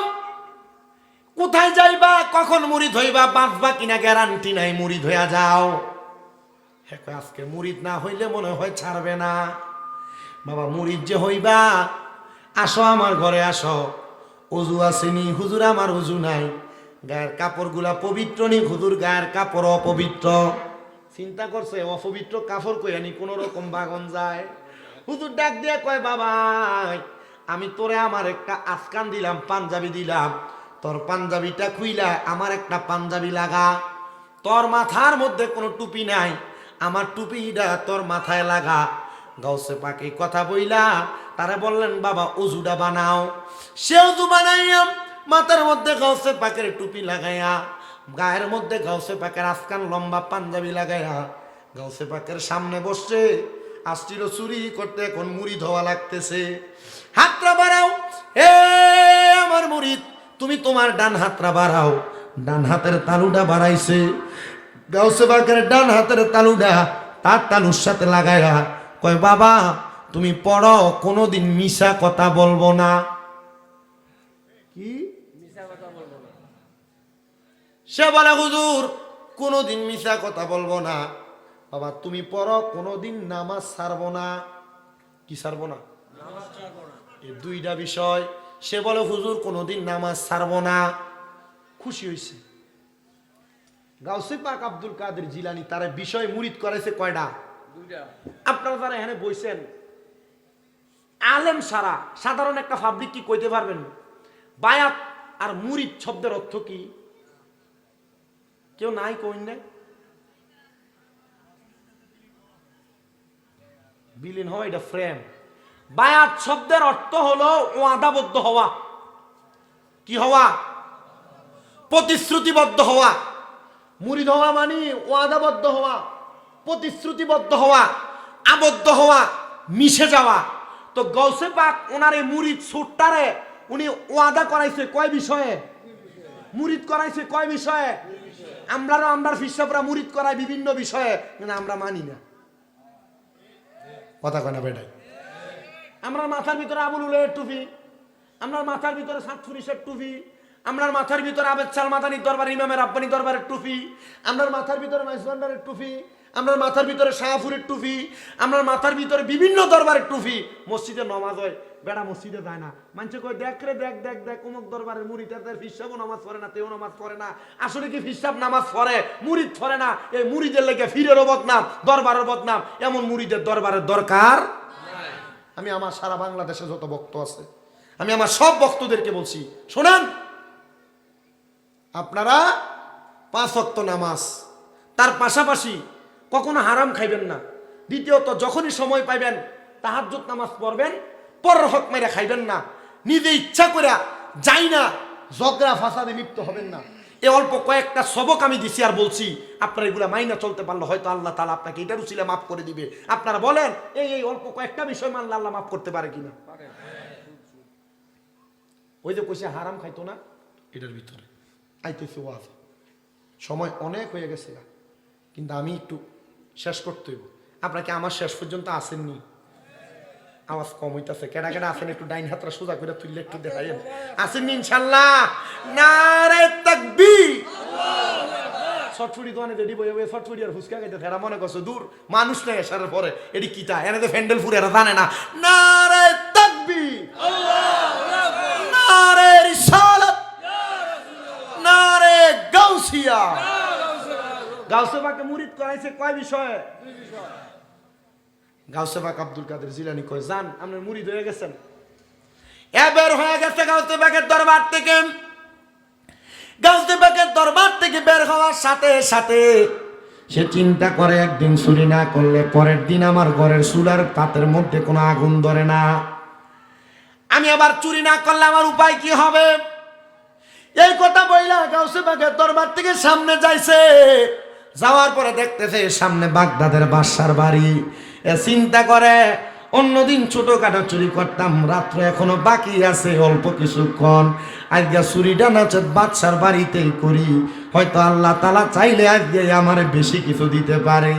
কোথায় যাইবা, কখন মুরিদ হইবা, বাঁচবা কিনা গ্যারান্টি নাই, মুরিদ হইয়া যাও। আজকে মুরিদ না হইলে মনে হয় ছাড়বে না। বাবা মুরিদ যে হইবা, আসো আমার ঘরে আসো। অজু আসেনি? হুজুর আমার অজু নাই। গায়ের কাপড়গুলা পবিত্র নি? হুজুর গায়ের কাপড় অপবিত্র। চিন্তা করছে অপবিত্র কাপড় কইয়ানি কোন রকম বাগন যায়। হুজুর ডাক দিয়ে কয়, বাবা আমি তোরে আমার একটা আফগান দিলাম, পাঞ্জাবি দিলাম, তোর পাঞ্জাবিটা খুইলা আমার একটা পাঞ্জাবি লাগা। তোর মাথার মধ্যে কোনো টুপি নাই, আমার টুপিটা তোর মাথায় লাগা। গাউসে পাকে কথা বইলা তারা বললেন, বাবা অজুটা বানাও। সে অজু বানাইয়া মাথার মধ্যে গাউসে পাকের টুপি লাগাইয়া, গায়ের মধ্যে গাউসে পাকের আফগান লম্বা পাঞ্জাবি লাগাইয়া গাউসে পাকের সামনে বসছে। আসছিল চুরি করতে, এখন মুরিদ হওয়া লাগতেছে। হাতটা বাড়াও, এ আমার মুরিদ, তুমি তোমার ডান হাতটা বাড়াও। ডান হাতের তালুটা বাড়াইছে। গাউসে পাকের ডান হাতের তালুটা তার তালুর সাথে লাগাইয়া কয়, বাবা তুমি পড়ো, কোনোদিন মিশা কথা বলবো না। কি মিশা কথা বলবো না? সে বলে, হুজুর কোনোদিন মিশা কথা বলবো না। বাবা তুমি পড়ো, কোনোদিন নামাজ ছাড়বো না। কি ছাড়বো না? নামাজ ছাড়বো না। এই দুইটা বিষয়। সে বলে, হুজুর কোনোদিন নামাজ ছাড়বো না। খুশি হইছে। গাউসে পাক আব্দুল কাদের জিলানী তার বিষয় মুরিদ করাইছে কয়টা? আপনারা যারা এখানে বইছেন আলেম সারা সাধারণ একটা ফাব্রিক কি কইতে পারবেন? বায়াত আর মুরিদ শব্দের অর্থ কি? কেউ নাই কইন না? বিলীন হওয়া, এটা ফ্রেম। বায়াত শব্দের অর্থ হলো ওয়াদাবদ্ধ হওয়া। কি হওয়া? প্রতিশ্রুতিবদ্ধ হওয়া। মুরিদ হওয়া মানে ওয়াদাবদ্ধ হওয়া, প্রতিশ্রুতিবদ্ধ হওয়া, আবদ্ধ হওয়া, মিশে যাওয়া। তো গৌসে পাক ওনার এই মুরিদ সুটটারে উনি ওয়াদা করাইছে কয় বিষয়ে? মুরিদ করাইছে কয় বিষয়ে? আমরা ফিসাবরা মুরিদ করাই বিভিন্ন বিষয়ে, কিন্তু আমরা মানি না। কথা কয় না বেটাই? আমরা মাথার ভিতরে আবুল উলের টুপি, আমরা মাথার ভিতরে সাতফুরিশের টুপি, আমরা মাথার ভিতরে আবেদ সাল মাদানির দরবার, ইমামের আব্বানি দরবারের টুপি, আমরা মাথার ভিতরে মাইজবান্ডারের টুপি, আমরা মাথার ভিতরে শাহপুরের টুপি, আমরা মাথার ভিতরে বিভিন্ন দরবারের টুপি। মসজিদে নমাজ হয়, বেড়া মসজিদে যায় না। মানুষ কয় দেখ রে দেখ দেখ দেখ অমুক দরবারের মুরিদ, তাদের ফিসাবও নামাজ পড়ে না, তেও নামাজ পড়ে না। আসলে কি ফিসাব নামাজ পড়ে, মুরিদ পড়ে না? এই মুরিদের লেগে ফিরেরও বদনাম, দরবারের বদনাম। এমন মুরিদের দরবারের দরকার। আমি আমার সারা বাংলাদেশে যত বক্ত আছে, আমি আমার সব বক্তদেরকে বলছি, শোনেন, আপনারা 5 ওয়াক্ত নামাজ, তার পাশাপাশি কখনো হারাম খাইবেন না। দ্বিতীয়ত যখনই সময় পাইবেন তাহাজ্জুদ নামাজ পড়বেন, পরের হক মেরে খাইবেন না, নিজে ইচ্ছা করে যাই না ঝগড়া ফাসাদে লিপ্ত হবেন না। এই অল্প কয়েকটা সবক আমি দিছি আর বলছি, আপনারা এগুলা মাইনা চলতে পারলে হয়তো আল্লাহ তাআলা আপনাকে এটার উসিলা মাফ করে দিবে। আপনারা বলেন এই অল্প কয়েকটা বিষয় মানলে আল্লাহ মাফ করতে পারে কিনা? ওই যে কইছে হারাম খাইতো না, এটার ভিতরে আইতেছে ওয়াজ। সময় অনেক হয়ে গেছে, কিন্তু আমি একটু শেষ করতে হইব। আপনাকে আমার শেষ পর্যন্ত আসেননি? আওয়াজ কম হইতাছে, কেডা কেডা আছেন একটু ডাইন হাতটা সোজা করে তুললে একটু দেখাইয়েন। আসেননি ইনশাআল্লাহ? নারে তাকবীর! ছটফুড়ি দোকানে যদি বই বই ছটফুড়ি আর ফুচকা খাইতে এরা মনে করছে দূর মানুষ নেই আসার পরে এটি কিতা, এনে তো ফ্যান্ডেল ফুরে এরা জানে না। নারে তাকবীর! নারে রিসালাত! নারে গাউসিয়া! গাউসে পাকে মুরিদ করাইছে কয় বিষয়ে? গাউসে পাক আব্দুল কাদের জিলানী কয়, জান আপনার মুরিদ হয়ে গেছেন। বের হয়ে গেছে গাউসে পাকের দরবার থেকে। গাউসে পাকের দরবার থেকে বের হওয়ার সাথে সাথে সে চিন্তা করে, একদিন চুরি না করলে পরের দিন আমার ঘরের চুলার পাতের মধ্যে কোনো আগুন ধরে না। আমি আবার চুরি না করলে আমার উপায় কি হবে? এই কথা বইলা গাউসে পাকের দরবার থেকে সামনে যাইছে। যাওয়ার পরে দেখতেছে সামনে বাগদাদের বাদশার বাড়ি। চিন্তা করে, অন্যদিন ছোটখাটো চুরি করতাম, রাত্র এখনো বাকি আছে অল্প কিছুক্ষণ, আজকে চুরিটা নচেত বাদশার বাড়িতেই করি, হয়তো আল্লাহ তাআলা চাইলে আজকে আমার বেশি কিছু দিতে পারে।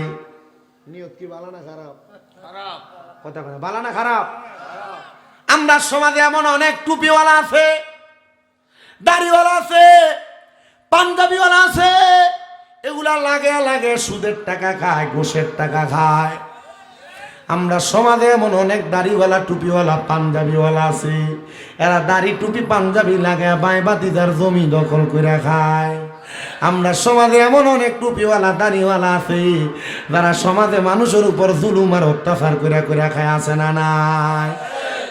নিয়ত কি ভালো না খারাপ? খারাপ। কথা বলে ভালো না খারাপ? আমরা সমাজে এমন অনেক টুপিওয়ালা আছে, দাড়িওয়ালা আছে, পাঞ্জাবিওয়ালা আছে, এগুলা লাগে লাগে সুদের টাকা খায়, ঘুষের টাকা খায়। আমরা সমাজে এমন অনেক দাড়িওয়ালা, টুপিওয়ালা, পাঞ্জাবিওয়ালা আছে, এরা দাড়ি টুপি পাঞ্জাবি লাগে বাইবাতিদার জমি দখল করে খায়। আমরা সমাজে এমন অনেক টুপিওয়ালা, দাড়িওয়ালা আছে যারা সমাজে মানুষের উপর জুলুম আর অত্যাচার করে করে খায়, আছে না নাই?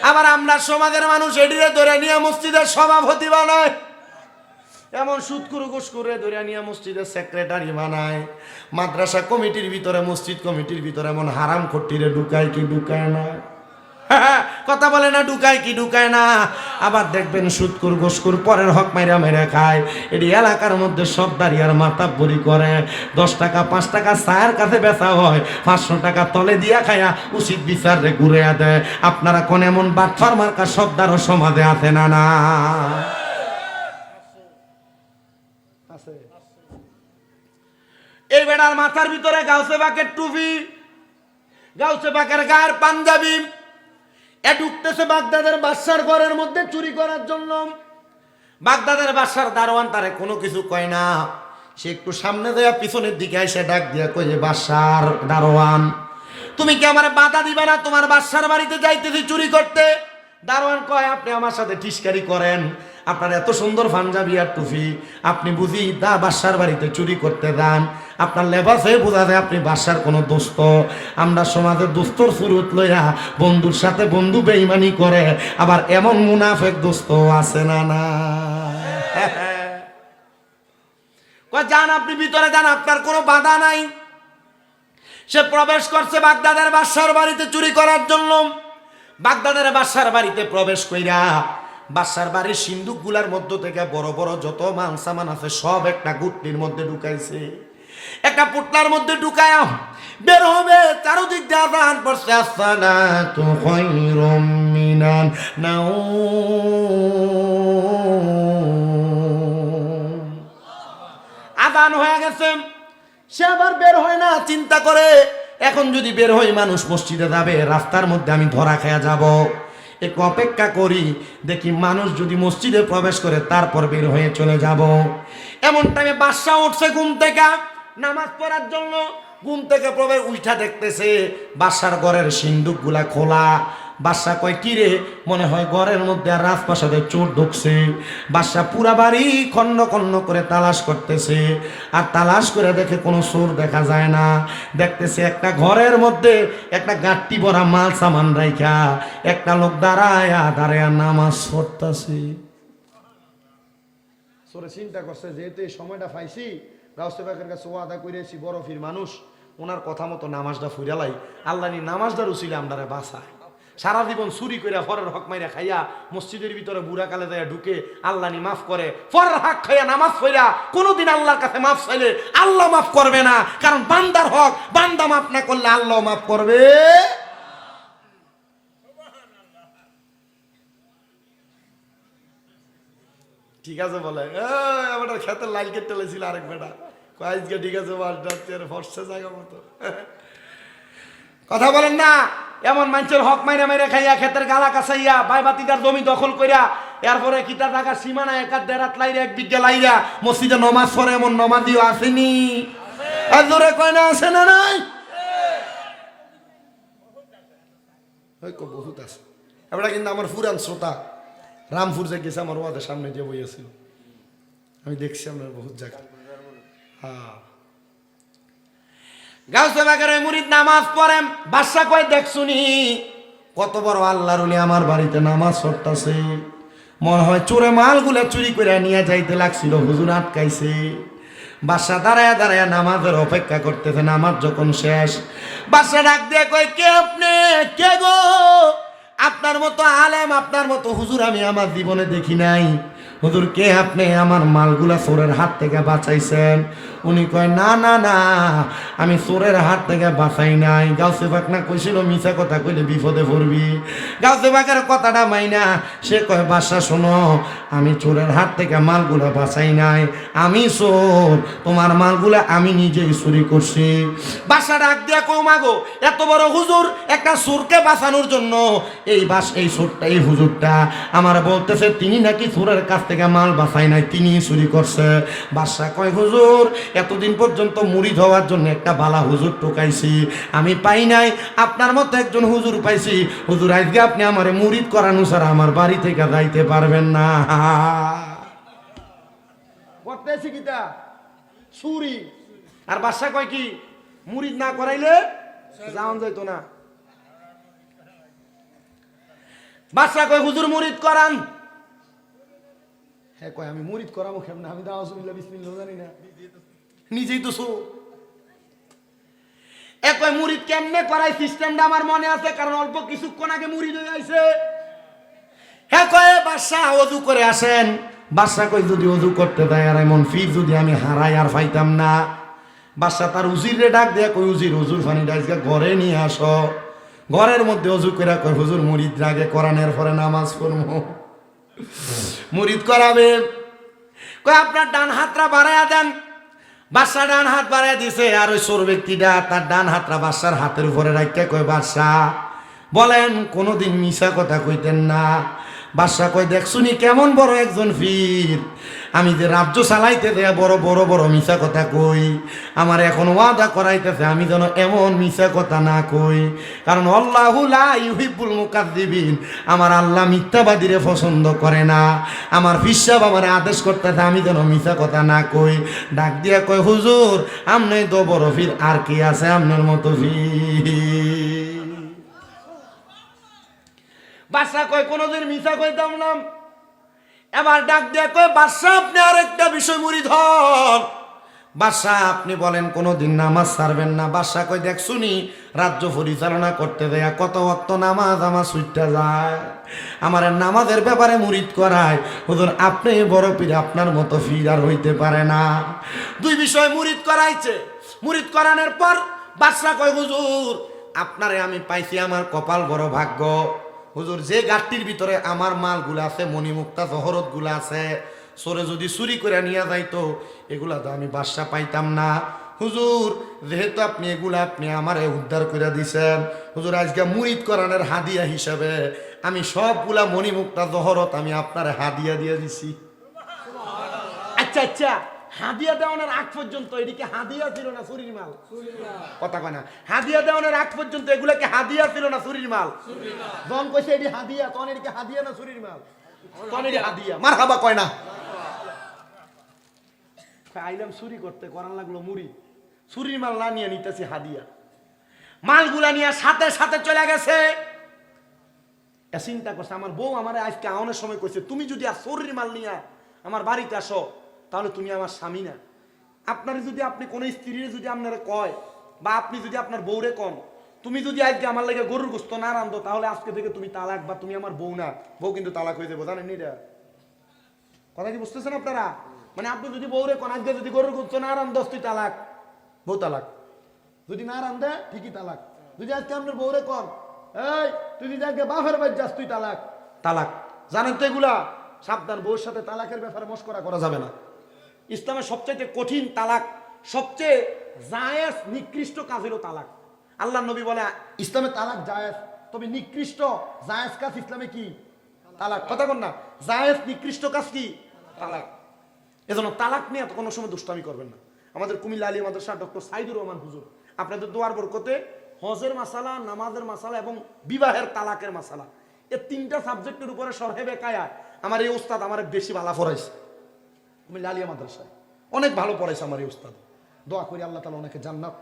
আবার আমরা সমাজের মানুষ এডিরে ধরে নিয়ে মসজিদের সভাপতি বানায়, এমন সুদকুরু ঘুষকুরে ধরে নিয়ে মসজিদের সেক্রেটারি বানায়, মাদ্রাসা কমিটির ভিতরে, মসজিদ কমিটির ভিতরে এমন হারাম খট্টিরে ঢুকায় কি ঢুকায় না? কথা বলে না, ঢুকায় কি ঢুকায় না? আবার দেখবেন সুদকুর ঘুষকুর পরের হক মাইরা মেরে খায়। এটি এলাকার মধ্যে সব দাঁড়িয়ার মাথা বড়ি করে, 10 টাকা 5 টাকা চায়ের কাছে বেচা হয়, 500 টাকা তলে দিয়া খায়া উচিত বিচার রে ঘুরে দেয়। আপনারা কোন এমন বাটফার মার্কা সবদারও সমাজে আছে না? না এই বেড়ার মাথার ভিতরে গাউসে পাকের টুপি, গাউসে পাকের গায়ের পাঞ্জাবি, এ ঢুকতেছে বাগদাদের বাদশার ঘরের মধ্যে চুরি করার জন্য। বাগদাদের বাদশার দারোয়ান তারে কোনো কিছু কয় না। সে একটু সামনে দেয়া পিছনের দিকে এসে ডাক দিয়া কয়ে, বাদশার দারোয়ান, তুমি কি আমার বাধা দিবে না? তোমার বাদশার বাড়িতে যাইতেছি চুরি করতে। দারোয়ান কয়, আপনি আমার সাথে টিস্কারি করেন, আপনার এত সুন্দর পাঞ্জাবি আর টুপি, আপনি বুঝি বাদশার বাড়িতে চুরি করতে যান, আপনার লেবাসে বোঝা যায় আপনি বাদশার কোনো দোস্ত। আমরা সমাজে দোস্তর সুরত লইয়া বন্ধুর সাথে বন্ধু বেঈমানি করে, আবার এমন মুনাফেক দোস্ত আছে না না যান আপনি ভিতরে যান, আপনার কোনো বাধা নাই। সে প্রবেশ করছে বাগদাদের বাদশার বাড়িতে চুরি করার জন্য। বাগদাদের বাদশার বাড়িতে প্রবেশ কইরা বাদশার বাড়ির সিন্দুক গুলার মধ্য থেকে বড় বড় যত মাল সামান আছে সব একটা গুটলির মধ্যে ঢুকাইছে, একটা পুটলার মধ্যে ঢুকায়া বের হবে। চারদিক দিয়ে আযান পড়ছে, আসসালাতু খায়রুম মিনান নাওম। আযান হয়ে গেছে, সে আবার বের হয় না, চিন্তা করে এখন যদি বের হই মানুষ মসজিদে যাবে, রাস্তার মধ্যে আমি ধরা খেয়া যাব, একটু অপেক্ষা করি, দেখি মানুষ যদি মসজিদে প্রবেশ করে তারপর বের হয়ে চলে যাব। এমন টাইমে বাদশা উঠছে ঘুম থেকে নামাজ পড়ার জন্য। ঘুম থেকে প্রবেশ উঠা দেখতেছে বাদশার ঘরের সিন্দুক গুলা খোলা। বাদশা কয় কি রে, মনে হয় ঘরের মধ্যে আর রাজপ্রাসাদে চোর ঢুকছে। বাদশা পুরা বাড়ি খন্ড খন্ড করে তালাশ করতেছে, আর তালাশ করে দেখে কোনো চোর দেখা যায় না। দেখতেছে একটা ঘরের মধ্যে একটা গাঁটটি ভরা মাল সামান রাইখা একটা লোক দাঁড়ায়া নামাজ পড়তেছে। চোরে চিন্তা করছে যেহেতু এই সময়টা পাইছি, গাউসে পাকের কাছে ওয়াদা করেছি বরফির মানুষ, ওনার কথা মতো নামাজটা ফুরালাই, আল্লাহ নি নামাজটা রুচিলে আমরারে বাঁচায়। সারা জীবন চুরি করে ফরের হক মাইরা খাইয়া মসজিদের ভিতরে বুড়া কালে যায় ঢুকে আল্লাহ নি মাফ করে, ফরের হক খাইয়া নামাজ পড়া কোনোদিন আল্লাহর কাছে মাফ চাইলে আল্লাহ মাফ করবে না, কারণ বান্দার হক বান্দা মাফ না করলে আল্লাহ মাফ করবে। ঠিক আছে বলে আমার খেতের লাইল কেটে লেছিল আরেক বেটা আজকে ঠিক আছে ফর্সে জায়গা মতো কথা বলেন না। এমন মানুষের হক মাইরা মাইরা খাইয়া খেতের গালা কাছাইয়া বাই বাতিদার জমি দখল কইরা এরপরে কিটা টাকা সীমানা একাত দেড়াত লাইরা এক বিঘা লাইরা মসজিদে নমাজ পড়ে, এমন নমাজিও আসেনি? আর জোরে কয় না আছে না নাই? বহুত আছে। এবার কিন্তু আমার ফুরান শ্রোতা রামপুর যে গেছে আমার ওয়াদের সামনে যে বইয়েছিল, আমি দেখছি আপনার বহুত জায়গা। হ্যাঁ গাউসে বাগের মুরিদ নামাজ পড়েন, বাদশা কয় দেখছুনি কত বড় আল্লাহর ওলি আমার বাড়িতে নামাজ পড়তাছে, মনে হয় চোরে মালগুলা চুরি করে নিয়ে যাইতে লাগছিল, হুজুর আটকাইছে। বাদশা দাঁড়ায় দাঁড়ায় নামাজের অপেক্ষা করতেছে। নামাজ যখন শেষ, বাদশা ডাক দিয়ে কয় কে আপনি, কে গো? আপনার মতো আলেম, আপনার মতো হুজুর আমি আমার জীবনে দেখি নাই। হুজুর কে আপনি? আমার মালগুলা চোরের হাত থেকে বাঁচাইছেন? উনি কয় না না না, আমি চোরের হাত থেকে বাঁচাই নাই। গাউসে পাক না কইছিল মিছা কথা কইলে বিপদে পড়বি। গাউসে পাকের কথাটা মাইনা সে কয় বাদশা শোনো, আমি চোরের হাত থেকে মালগুলা বাঁচাই নাই, আমি চোর, তোমার মালগুলা আমি নিজেই চুরি করছি। বাদশা ডাক দিয়া কও মাগো, এত বড় হুজুর একটা চোরকে বাঁচানোর জন্য এই চোরটা, এই হুজুরটা আমার বলতেছে তিনি নাকি চোরের কাছ থেকে মাল বাঁচাই নাই, তিনি চুরি করছে। বাদশা কয় হুজুর এতদিন পর্যন্ত মুরিদ হওয়ার জন্য একটা বালা হুজুর টোকাইছি, আমি পাই নাই, আপনার মতো একজন হুজুর পাইছি। হুজুর আজকে আপনি আমার মুরিদ করানো ছাড়া আমার বাড়ি থেকে যাইতে পারবেন না। করতেছি কিটা চুরি। আর বাদশা কয় কি মুরিদ না করাইলে যাওন যাইতো না। বাদশা কয় হুজুর মুরিদ করান। হ্যাঁ কয় আমি মুরিদ করাবো কেমন, আমি দাওয়াতুল্লাহ বিসমিল্লাহ জানি না, নিজেই তো সো। কয় মুরিদ কেমনে করাই সিস্টেমটা আমার মনে আছে, কারণ অল্প কিছুক্ষণ আগে মুরিদ হয়ে আইছে। হ্যাঁ কয় বাদশা ওযু করে আসেন। বাদশা কয় যদি ওযু করতে দেয় আর এমন ফি যদি আমি হারাই আর পাইতাম না। বাদশা তার উজিরে ডাক দেয়া কই উজির হুজুর পানিটা আজকে ঘরে নিয়ে আসো। ঘরের মধ্যে ওযু করে কয় হুজুর মুরিদ আগে কোরআনের পরে নামাজ পড়বো। মুরিদ করাবে, কয় আপনার ডান হাতটা বাড়াইয়া দেন। বাদশা ডান হাত বাড়াইয়া দিছে, আর ওই চোর ব্যক্তিটা তার ডান হাতটা বাদশার হাতের উপরে রাখিয়া কয় বাদশা বলেন কোনোদিন মিছা কথা কইতেন না। বাদশা কয় দেখছুনি কেমন বড় একজন ফির, আমি যে রাজ্য চালাইতে দেয়া বড় বড় বড় মিছা কথা কই, আমার এখন ওয়াদা করাইতেছে আমি যেন এমন মিছা কথা না কই, কারণ আল্লাহু লা ইউহিব্বুল মুকাযযিবিন, আমার আল্লাহ মিথ্যাবাদীরে পছন্দ করে না। আমার ফির সাহেব আমার আদেশ করতেছে আমি যেন মিছা কথা না কই। ডাক দিয়া কয় হুজুর আমনে তো বড় ফির, আর কি আছে আপনার মতো ফির? বাদশা কয় কোনোদিন মিছা কইতাম না। এবার ডাক দিয়ে কয় বাদশা আপনি আরেকটা বিষয় মুড়ি ধর। বাদশা আপনি বলেন কোনোদিন নামাজ ছাড়বেন না। বাদশা কয় দেখ শুনি রাজ্য পরিচালনা করতে দেয়া কত ওয়াক্ত নামাজ আমার ছুটতে যায়, আমার নামাজের ব্যাপারে মুরিদ করায়। হুজুর আপনি বড় পীর, আপনার মতো পীর আর হইতে পারে না। দুই বিষয় মুরিদ করাইছে। মুরিদ করানোর পর বাদশা কয় হুজুর আপনারে আমি পাইছি, আমার কপাল বড় ভাগ্য। হুজুর যে গাড়ির ভিতরে আমার মালগুলা আছে, মণিমুক্তা জহরত গুলা আছে, সরে যদি চুরি করে নিয়ে যাইতো এগুলা তো আমি বাদশা পাইতাম না। হুজুর যেহেতু আপনি এগুলা আপনি আমারে উদ্ধার করে দিছেন, হুজুর আজকে মুরিদ করানোর হাদিয়া হিসাবে আমি সবগুলা মণিমুক্তা জহরত আমি আপনার হাদিয়া দিয়ে দিছি। আচ্ছা আচ্ছা, হাদিয়া দেওয়ানোর আগ পর্যন্ত এদিকে হাদিয়া ছিল না চুরির মাল? কথা কয় না। হাদিয়া দেওয়ানোর আগ পর্যন্ত এগুলাকে হাদিয়া ছিল না চুরির মাল? জন কইছে এটি হাদিয়া, তখন এদিকে হাদিয়া না চুরির মাল? তখন এটি হাদিয়া। মারহাবা কয় না। আইলাম চুরি করতে, করান লাগলো মুড়ি, চুরির মাল না নিয়ে নিতেছি হাদিয়া। মালগুলা নিয়ে সাথে সাথে চলে গেছে। চিন্তা করছে আমার বউ আমার আজকে আওয়ানোর সময় কইছে তুমি যদি আর চুরির মাল নিয়ে আমার বাড়িতে আসো তাহলে তুমি আমার স্বামী না। আপনার যদি আপনি কোন স্ত্রীর যদি আপনারা কয় বা আপনি যদি আপনার বউরে কন তুমি যদি আজকে আমার লাগে গরুর গোস্ত না রান্ধো তাহলে আজকে থেকে তুমি তালাক, বা তুমি আমার বউ না, বউ কিন্তু তালাক হয়ে যাবো। জানেন এটা কথা কি বুঝতেছেন আপনারা? মানে আপনি যদি বউরে কন আজকে যদি গরুর গোস্ত না রান্ধস তুই তালাক, বউ তালাক। যদি না রান্ধে ঠিকই তালাক। যদি আজকে আপনার বউরে কন এই তুই যদি আজকে বাপের বাড়ি যাস তুই তালাক, তালাক। জানেন তো এগুলা? সাবধান, বউর সাথে তালাকের ব্যাপারে মশকরা করা যাবে না। ইসলামের সবচেয়ে কঠিন তালাক, সবচেয়ে জায়েজ নিকৃষ্ট কাজ হলো তালাক। আল্লাহ নবী বলে ইসলামে তালাক জায়েজ, তবে নিকৃষ্ট জায়েজ কাজ ইসলামে কি? তালাক। কথা কন না, জায়েজ নিকৃষ্ট কাজ কি? তালাক। এজন্য তালাক নিয়ে কোনো সময় দুষ্টামি করবেন না। আমাদের কুমিল্লা আলী মাদ্রাসা ডক্টর সাইদুর রহমান হুজুর আপনাদের দোয়ার বরকতে হজের মাসালা, নামাজের মাসালা এবং বিবাহের তালাকের মাসালা, এই তিনটা সাবজেক্টের উপরে সরহে বেকায়া আমার এই উস্তাদ আমার বেশি ভালো পড়াইছে। কুমিল্লা আলিয়া মাদ্রাসায় অনেক ভালো পড়াইছে আমার এই উস্তাদ। দোয়া করি আল্লাহ তাআলা ওনাকে জান্নাত,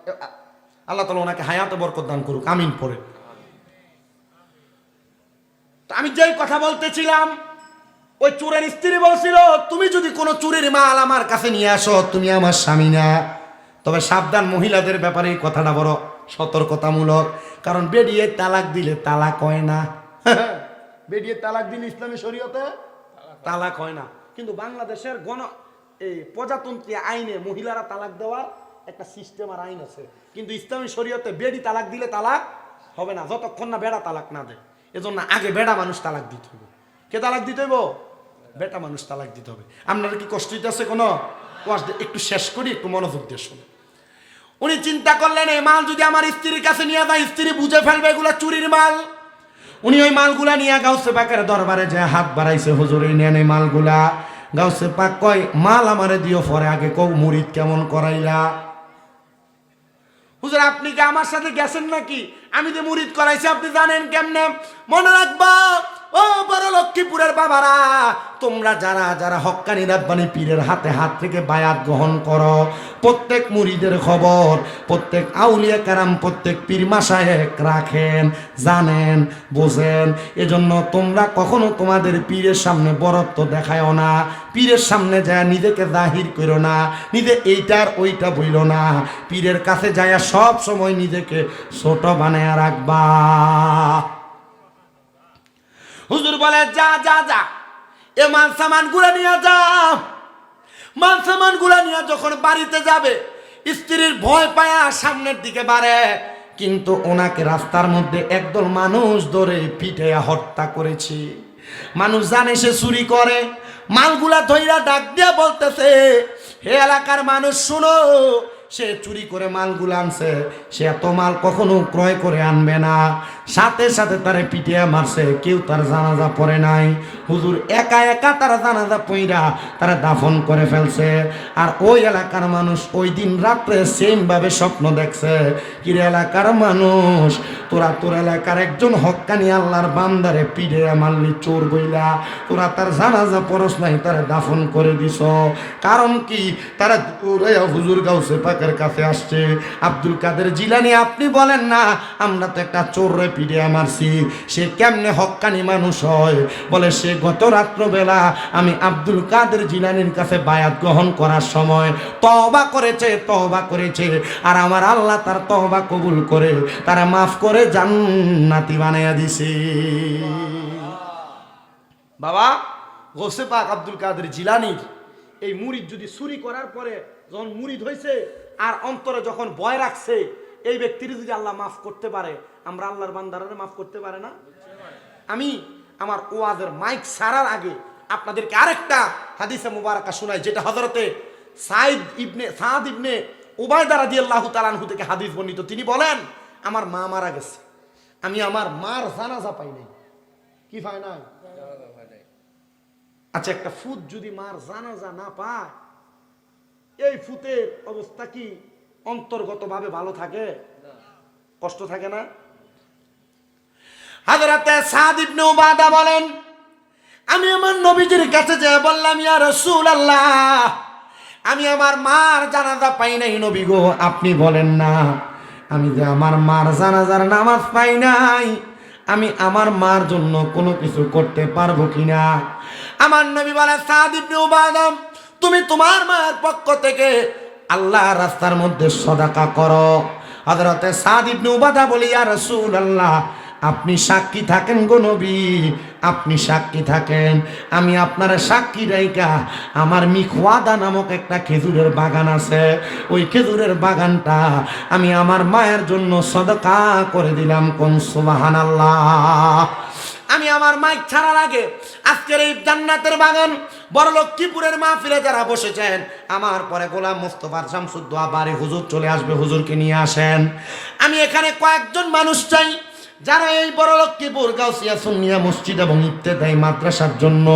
আল্লাহ তাআলা ওনাকে হায়াতে বরকত দান করুক, আমিন পড়ে। তো আমি যেই কথা বলতেছিলাম, ওই চোরের স্ত্রী বলছিল তুমি যদি কোনো চুরির মাল আমার কাছে নিয়ে আসো তুমি আমার স্বামী না। তবে সাবধান, মহিলাদের ব্যাপারে এই কথাটা বড় সতর্কতামূলক, কারণ বেডিয়ে তালাক দিলে তালাক হয় না। বেডিয়ে তালাক দিলে ইসলামী শরীয়তে তালাক হয় না, কিন্তু বাংলাদেশের এই প্রজাতন্ত্রী আইনে মহিলারা তালাক দেওয়ার একটা সিস্টেম আর আইন আছে, কিন্তু ইসলামী শরীয়তে বেডি তালাক দিলে তালাক হবে না যতক্ষণ না বেড়া তালাক না দেয়। এজন্য আগে বেড়া মানুষ তালাক দিতে হবে। কে তালাক দিতে হইব? বেটা মানুষ তালাক দিতে হবে। আপনার কি কষ্ট হইতেছে কোনো? একটু শেষ করি, একটু মনোযোগ দিয়ে শুনুন। উনি চিন্তা করলেন এই মাল যদি আমার স্ত্রীর কাছে নিয়ে যায় স্ত্রী বুঝে ফেলবে এগুলা চুরির মাল। উনি ওই মালগুলা নিয়ে গাউসে পাকের দরবারে যে হাত বাড়াইছে, হুজুর এই নেন এই মালগুলা। গাউসে পাক কয় মাল আমারে দিও, পরে আগে কও মুরিদ কেমন করাইলা। হুজুর আপনি কি আমার সাথে গেছেন নাকি? আমি যে মুরিদ করাইছি আপনি জানেন কেমনে? মনে রাখবা ও বড় লক্ষ্মীপুরের বাবারা, তোমরা যারা যারা হক্কানি রাব্বানি পীরের হাতে হাত থেকে বায়াত গ্রহণ করো, প্রত্যেক মুরিদের খবর প্রত্যেক আউলিয়া কারাম প্রত্যেক পীর মাশায়েখ রাখেন, জানেন, বোঝেন। এজন্য তোমরা কখনো তোমাদের পীরের সামনে বরত্ব দেখায়ও না, পীরের সামনে যায় নিজেকে জাহির করো না, নিজে এইটার ওইটা বইল না। পীরের কাছে যায় সব সময় নিজেকে ছোট বানায় রাখবা। হুজুর বলে যা যা যা এ মাল সামান গুলা নিয়ে যা। মাল সামান গুলা নিয়ে যখন বাড়িতে যাবে স্ত্রীর ভয় পায়া সামনের দিকে বাড়ে, কিন্তু ওনাকে রাস্তার মধ্যে একদল মানুষ ধরে পিঠে হত্যা করেছে। মানুষ জানে সে চুরি করে, মালগুলা ধইরা ডাক দিয়া বলতেছে হে এলাকার মানুষ শুনো, সে চুরি করে মালগুলো আনছে, সে এত মাল কখনো ক্রয় করে আনবে না। সাথে সাথে তারে পিটিয়ে মারছে, কেউ তার জানাজা পড়ে নাই। হুজুর একা একা তারা জানাজা পইরা তারা দাফন করে ফেলছে। আর ওই এলাকার মানুষ ওই দিন রাত্রে সেম ভাবে স্বপ্ন দেখছে, কিরে এলাকার মানুষ, তোরা তোর এলাকার একজন হক্কানি আল্লাহর বান্দারে পিড়ে মারলি চোর বইলা, তোরা তার জানাজা পরশ নাই, তারা দাফন করে দিছ। কারণ কি? তারা দৌড়াইয়া হুজুর গাউসে পাকের কাছে আসছে। আব্দুল কাদের জিলানী, আপনি বলেন না আমরা তো একটা চোররে পিড়ে মারছি, সে কেমনে হক্কানি মানুষ হয়? বলে সে গত রাত্রবেলা আমি আব্দুল কাদের জিলানীর কাছে বায়াত গ্রহণ করার সময় তওবা করেছে, আর আমার আল্লাহ তার তওবা কবুল করে তারা মাফ করে জান্নাতি বানাইয়া দিছে। বাবা, গৌসে পাক আব্দুল কাদের জিলানীর এই মুরিদ যদি চুরি করার পরে যখন মুরিদ হয়েছে আর অন্তরে যখন ভয় রাখছে, এই ব্যক্তির যদি আল্লাহ মাফ করতে পারে, আমরা আল্লাহর বান্দারা মাফ করতে পারে না? আমি আমার ওয়াজের মাইক ছাড়ার আগে আপনাদেরকে আরেকটা হাদিসে মুবারাকা শোনাই, যেটা হযরতে সাদ ইবনে উবায়দা রাদিয়াল্লাহু তাআলা আনহু থেকে হাদিস বর্ণিত। তিনি বলেন, আমার মা মারা গেছে, আমি আমার মার জানাজা পাই নাই। কি পাই নাই? আচ্ছা, একটা ফুত যদি মার জানাজা না পায়, এই ফুতের অবস্থা কি অন্তর্গতভাবে ভালো থাকে? কষ্ট থাকে না? হযরতে সাদ ইবনে উবাদা বলেন, আমি আমার নবীজির কাছে যেয়ে বললাম, ইয়া রাসূলুল্লাহ, আমি আমার মার জানাজা পাই নাই নবী গো, আপনি বলেন না আমি যে আমার মার জানাজার নামাজ পাই নাই, আমি আমার মার জন্য কোনো কিছু করতে পারবো কিনা? আমার নবী বলে, সাদ ইবনে উবাদা, তুমি তোমার মার পক্ষ থেকে আল্লাহর রাস্তার মধ্যে সদাকা করো। হযরতে সাদ ইবনে উবাদা বলি, ইয়া রাসূলুল্লাহ, আপনি সাক্ষী থাকেন গো নবী, আপনি সাক্ষী থাকেন, আমি আপনার সাক্ষী রাইকা আমার মিখওয়াদা নামক একটা খেজুরের বাগান আছে, ওই খেজুরের বাগানটা আমি আমার মায়ের জন্য সদকা করে দিলাম। কোন সুবহানাল্লাহ। আমি আমার মাইক ছাড়ার আগে আজকের এই জান্নাতের বাগান বড়লক্ষ্মীপুরের মাহফিলে যারা বসেছেন, আমার পরে গোলাম মুস্তাফা শামসুদ্দোহা বাড়ি হুজুর চলে আসবে, হুজুরকে নিয়ে আসেন। আমি এখানে কয়েকজন মানুষ চাই যারা এই বড়লক্ষ্মীপুর গাউসিয়া সুন্নিয়া মসজিদ এবং ইবতেদায়ী মাদ্রাসার জন্য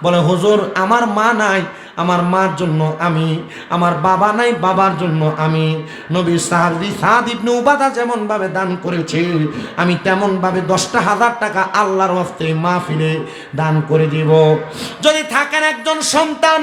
বলে, হুজুর আমার মা নাই, আমার মার জন্য আমি, আমার বাবা নাই, বাবার জন্য আমি। নবী সাদ ইবনে উবাদা যেমন ভাবে দান করেছে, আমি তেমন ভাবে 10,000 টাকা আল্লাহর ওয়াস্তে মাহফিলে দান করে দিব। যদি থাকেন একজন সন্তান